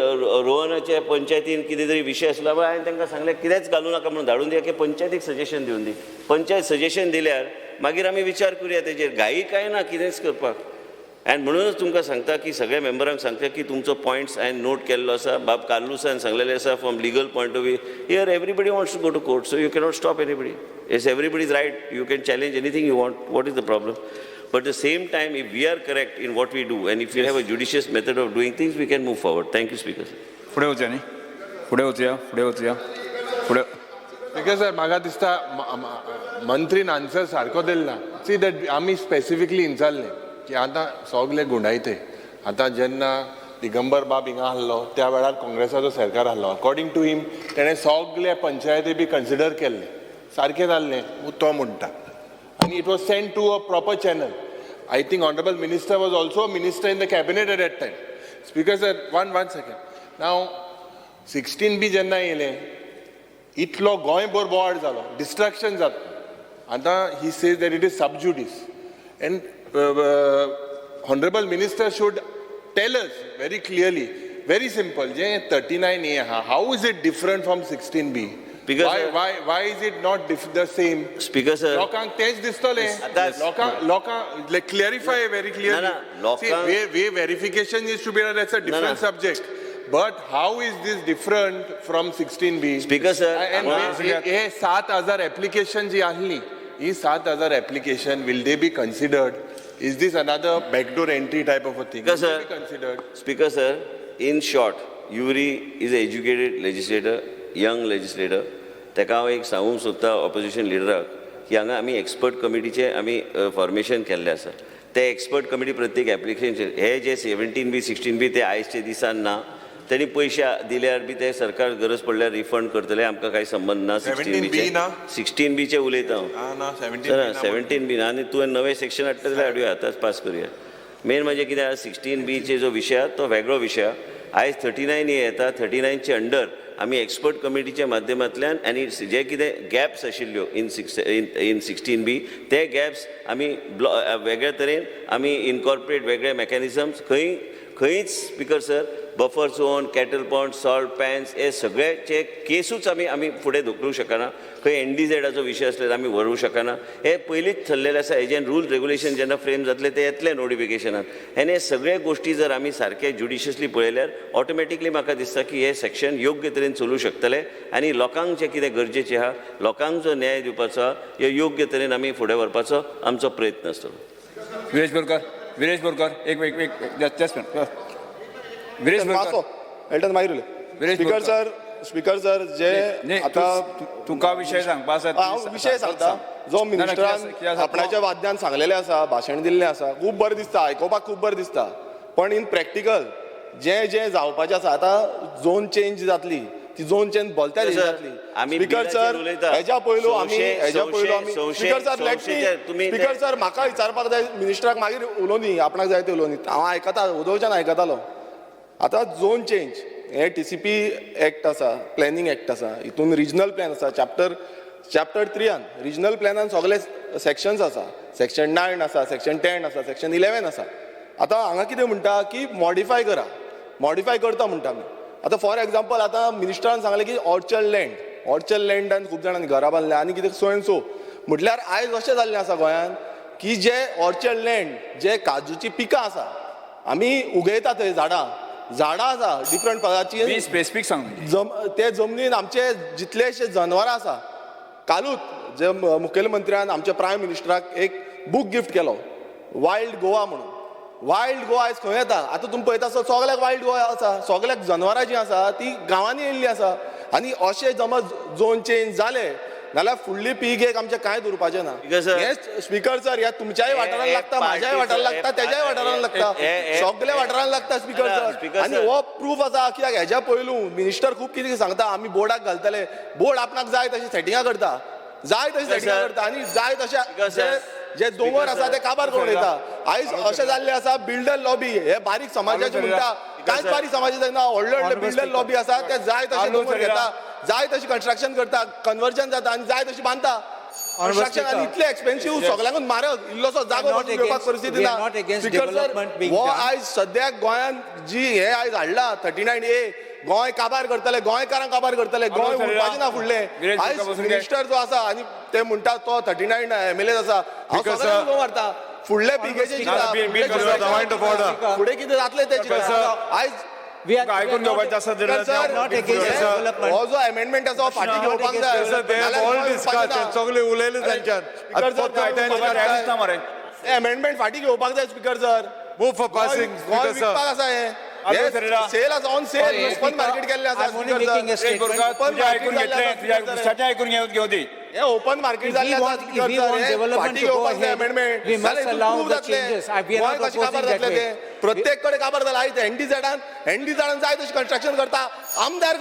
रोहनाचे पंचायतीन कितें तरी विशय आसलो पळय हांवें तांकां सांगलें कितेंच घालूं नाका म्हणून धाडून दिया की पंचायतीक सजेशन दिवन दी. पंचायत सजेशन दिल्यार मागीर आमी विचार करुया तेजेर. घाई कांय ना कितेंच करपाक. आनी म्हणूनच तुमकां सांगता की सगळ्या मेंबरांक सांगता की तुमचो पॉयंट्स हांवें नोट केल्लो आसा. बाब कार्लुसान सांगलेलें आसा from legal point of view here everybody wants to go to court so you cannot stop anybody. It's everybody's right. You can challenge anything you want. What is the problem? But at the same time, if we are correct in what we do and if we have a judicious method of doing things, we can move forward. Thank you, Speaker.
फुडें वचया न्ही फुडें वचया फुडें.
Speaker sir म्हाका दिसता मंत्रीन answer सारको दिला. See that आमी specifically विचारलें की आतां सगळे गुंडायते आतां जेन्ना दिगंबर बाब हिंगा आहलो त्या वेळार काँग्रेसाचो सरकार आहलो. अकॉर्डिंग टू हिम तेणें सगळे पंचायती बी कन्सिडर केल्ले सारकें जाल्लें तो म्हणटा. And it was sent to a proper channel. I think Honorable Minister was also a minister in the cabinet at that time. Speaker sir, one second. Now, 16B jenna येले इतलो गोंयभर बोवाळ जालो, डिस्ट्रॅक्शन जाता. आतां he says that it is sub judice. And Honorable Minister should tell us very clearly, very simple, जे 39A how is it different from 16B? Why is it not the same?
Speaker sir,
लोकांक तेच दिसतले. लोकांक like clarify very clearly. See, way verification is to be done. That's a different subject. But how is this different from 16B?
Speaker sir,
and ये 7,000 application जी आहली, ये 7,000 application will they be considered? Is this another backdoor entry type of a thing?
Speaker sir,
will they be considered?
Speaker sir, in short, Yuri is an educated legislator. Young legislator. ताका हांव एक सांगूंक सोदता opposition लिडराक की हांगा आमी expert कमिटीचें आमी formation केल्लें आसा. ते एक्सपर्ट कमिटी प्रत्येक एप्लिकेशन हे जे 17B 16B ते आयजचे दिसान ना. त्यांनी पैसे दिल्यार बी ते सरकार गरज पडल्यार रिफंड करतले. आमकां कांय संबंध ना. 16Bचे उलयता हांव. 17B ना आनी तुवें नवें सेक्शन हाडटा जाल्यार हाडुया आतांच पास करुया. मेन म्हणजे कितें 16Bचे जो विशय तो वेगळो विशय. आयज 39A येता. 39चे अंडर आमी एक्सपर्ट कमिटीच्या माध्यमांतल्यान आनी जे कितें गॅप्स आशिल्ल्यो इन 16B ते गॅप्स आमी वेगळ्या तरेन आमी इनकॉर्पोरेट वेगळे मेकॅनिझम्स खंयच speaker sir buffer zone cattle pond salt pans हे सगळेचे केसूच आमी फुडें धुकलूंक शकना. खंय NDZाचो विशय आसल्यार आमी व्हरूंक शकना. हे पयलींच थरलेलें आसा. हेजें रूल रेग्युलेशन जेन्ना फ्रेम जातले ते येतले नोटिफिकेशनान. आनी हे सगळे गोश्टी जर आमी सारके ज्युडिशियसली पळयल्यार ऑटोमॅटिकली म्हाका दिसता की हे सेक्शन योग्य तरेन चलूंक शकतले आनी लोकांक जें कितें गरजेचें आहा लोकांक जो न्याय दिवपाचो आहा हे योग्य तरेन आमी फुडें व्हरपाचो आमचो प्रयत्न आसतलो.
विरेश बोरकर एक विरेश बोरकर
मागीर स्पीकर सर जे आता
तुका विशय सांगपा आसा
हांव विशय सांगता. जो मिनिस्टरान आपणाच्या वाद्यान सांगलेले आसा भाशण दिल्लें आसा खूब बरें दिसता आयकोपाक खूब बरें दिसता. पण इन प्रॅक्टिकल जें जावपाचें आसा आतां झोन चेंज जातली ती झोन चेंज बोलत्या जातली. स्पीकर सर हेज्या पयलू आमी स्पीकर सर स्पीकर सर म्हाका विचारपाक जाय मिनिस्टराक मागीर उलोवनी आपणाक जाय ते उलोवनी हांव आयकता उदोवच्यान आयकतालो. आतां झोन चेंज हे TCP एक्ट आसा प्लॅनिंग एक्ट आसा हितून रिजनल प्लॅन आसा चॅप्टर 3 रिजनल प्लॅनान सगळे सेक्शन्स आसा. सेक्शन 9 आसा सेक्शन 10 आसा सेक्शन 11 आसा. आतां हांगा कितें म्हणटा की मॉडिफाय करता म्हणटा आमी. आतां फॉर एग्जाम्पल आतां मिनिस्टरान सांगलें की ऑर्चर्ड लँडान खूब जाणांनी घरां बांदल्या आनी कितें सो एंड सो म्हटल्यार आयज अशें जाल्लें आसा गोंयांत की जे ऑर्चर्ड लँड जे काजूची पिकां आसा आमी उगयता थंय झाडां झाडां आसा डिफरंट प्रकारची
स्पेसिफीक सांग
ते जमनीन आमचे जितलेशे जनवरां आसा कालूच जे मुखेलमंत्र्यान आमच्या प्रायम मिनिस्टराक एक बूक गिफ्ट केलो वायल्ड गोवा म्हणून. वायल्ड गोवा आयज खंय येता आतां तुमी पळयता सगळ्याक वायल्ड गोवा आसा सगळ्याक जनवरां जीं आसा ती गांवांनी येयल्लीं आसा आनी अशें समज झोन चेंज जाले जाल्यार फुडली पिळगेक आमचे कांय उरपाचें ना. हे स्पीकर सर ह्या तुमच्याय वाठारान लागता म्हाज्याय वाठारान लागता तेज्याय वाठारान लागता सगळ्या वाठारान लागता स्पीकर सर. आनी हो प्रूफ आसा कित्याक हेज्या पयलू मिनिस्टर खूब कितें सांगता आमी बोर्डाक घालतले बोर्ड आपणाक जाय तशी सेटिंगां करता जाय तशी सेटिंगां करता आनी जाय तशें जे दोंगर आसा ते काबार करून येता. आयज अशें जाल्लें आसा बिल्डर लॉबी हे बारीक समाजाचे म्हणटा कांयच बारीक समाजाचे ना व्हडले व्हडले बिल्डर लॉबी आसा ते जाय तशें दोंगर घेता जाय तशी कन्स्ट्रक्शन करता कन्वर्जन जाता आनी जाय तशी बांदता कन्स्ट्रक्शन आनी इतले एक्सपेन्सिव्ह सगळ्यांकूच म्हारग इल्लोसो जागो घेवपाक परिस्थिती ना. स्पीकर सर हो आयज सद्याक गोंयांत जी हे आयज हाडला 39A गोंय काबार करतले गोंयकारांक काबार करतले गोंय उरपाचें ना फुडलें. आयज मिनिस्टर जो आसा आनी ते म्हणटा तो 39 MLAs आसा हांव सगळ्यांक उलो मारता फुडले पिकेचे फुडें कितें जातलें ते आयज
आयकून घेवपाचें आसा
हो जो अमेंडमेंट आसा फाटीं घेवपाक जाय
सगळे उलयले तांच्यान
अमेंडमेंट फाटीं घेवपाक जाय speaker sir
move for passing
Goa विकपाक आसा हे सेल आसा ऑन सेल ओपन मार्केट केल्लें आसा
आयकून घेऊ दी
हे ओपन मार्केट जाल्लें आसा फाटीं घेवपाक जाय अमेंडमेंट गोंय कशें काबार जातलें तें प्रत्येक कडेन काबार जाला आयज एनडीझाडान जाय तशें कन्स्ट्रक्शन करता आमदार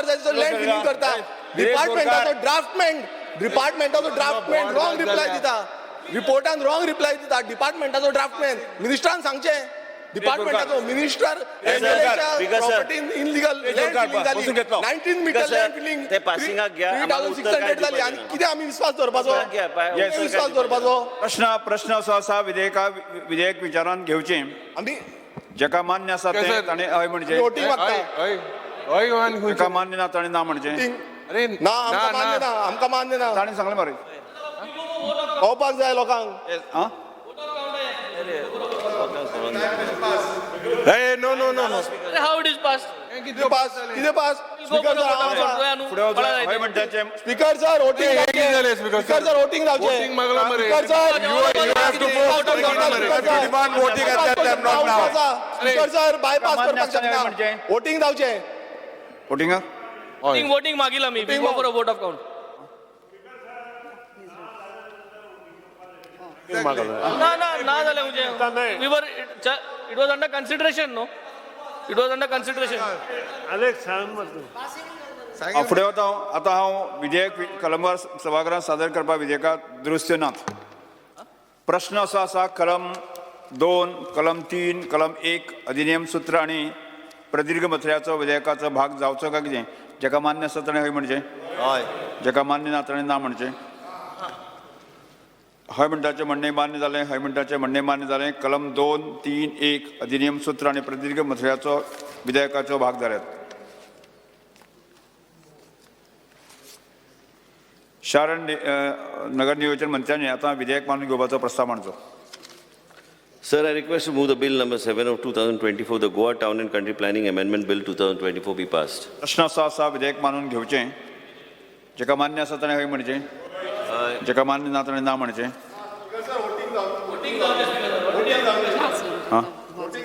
जाय तसो लँड फिलिंग करता डिपार्टमेंटाचो ड्राफ्टमॅन रॉंग रिप्लाय दिता रिपोर्टान रॉंग रिप्लाय दिता डिपार्टमेंटाचो ड्राफ्टमॅन मिनिस्टरान सांगचें डिपार्टमेंटाचो मिनिस्टर प्रॉपर्टीन इनलिगल लँड फिलिंग जाली 19 मीटर लँड फिलिंग
ते पासिंगाक घ्या
3600 जाली आनी कितें आमी विश्वास दवरपाचो
प्रश्न असो आसा विधेयक विचारान घेवचें
आमी
जेका मान्य आसा ते ताणें हय म्हणजे
वोटींग
जेका मान्य ना ताणें ना म्हणजे
अरे
ना आमकां मान्य ना
ताणें सांगलें मरे
कळपाक जाय लोकांक
How it is passed?
कितें pass speaker
speaker
sir voting जावचें
मागला मरे
स्पीकर सर बायपास करपाक शकना वोटींग जावचें
Voting मागील आमी before for a vote of count. ना जालें म्हणजे we were it was under consideration no it was under consideration.
फुडें वता आतां हांव विधेयक कलमार सभागृहांत सादर करपा विधेयकात दुरुस्त्यो नात. प्रश्न असो आसा कलम 2 कलम 3 कलम 1 अधिनियम सूत्र आनी प्रदीर्घ मथळ्याचो विधेयकाचो भाग जावचो काय कितें जेका मान्य आसा ताणें हय म्हणचें जेका मान्य ना ताणें ना म्हणचें. हय म्हणटाचें म्हणणें मान्य जालें हय म्हणटाचें म्हणणें मान्य जालें. कलम 2, 3, 1 अधिनियम सूत्र आनी प्रदीर्घ मथळ्याचो विधेयकाचो भाग जाल्यात. शार आनी नगर नियोजन मंत्र्यांनी आतां विधेयक मानून घेवपाचो प्रस्ताव मांडचो.
Sir, I request to move the bill number 7 of 2024, the Goa Town and Country Planning Amendment Bill 2024 be passed.
प्रश्न असो आसा विधेयक मानून घेवचें जेका मान्य आसा ताणें हय म्हणचें जेका मान्य ना ताणें ना म्हणचें.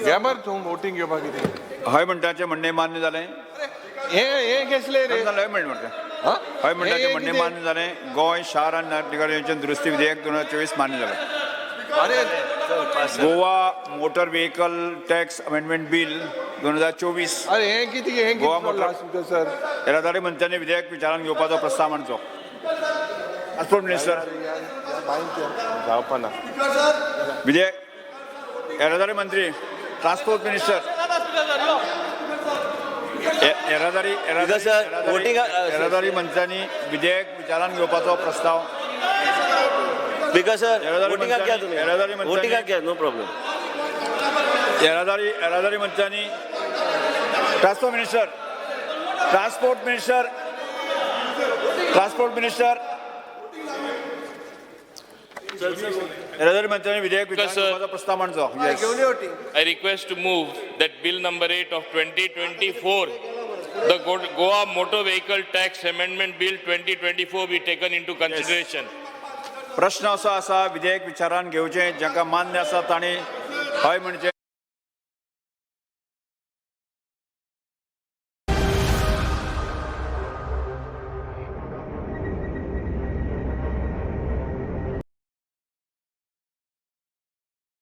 घ्या मरे तूं वोटींग घेवपाक कितें
हय म्हणटाचें म्हणणें मान्य जालें
हे घेतले रे
हय म्हणटा हय म्हणटाचें म्हणणें मान्य जालें. गोंय शार आनी नगर नियोजन दुरुस्ती विधेयक 2024 मान्य जालें. Goa motor vehicle tax amendment bill 2024
हे कितें
गोवा मोटर येरादारी मंत्र्यांनी विधेयक विचारान घेवपाचो प्रस्ताव मांडचो. ट्रान्सपोर्ट मिनिस्टर
जावपाना
विधेयक येरादारी मंत्री ट्रान्सपोर्ट मिनिस्टर येरादारी मंत्र्यांनी विधेयक विचारान घेवपाचो प्रस्ताव.
Speaker sir, voting घ्या no problem.
येरादारी मंत्र्यांनी ट्रान्सपोर्ट मिनिस्टर येरादारी मंत्र्यांनी विधेयक विधानसभेचा प्रस्ताव मांडचो. Yes.
I request to move that Bill number 8 of 2024, the Goa Motor Vehicle Tax Amendment Bill 2024 be taken into consideration.
प्रश्न असो आसा विधेयक विचारान घेवचें, जांकां मान्य आसा तांणी हय म्हणचें.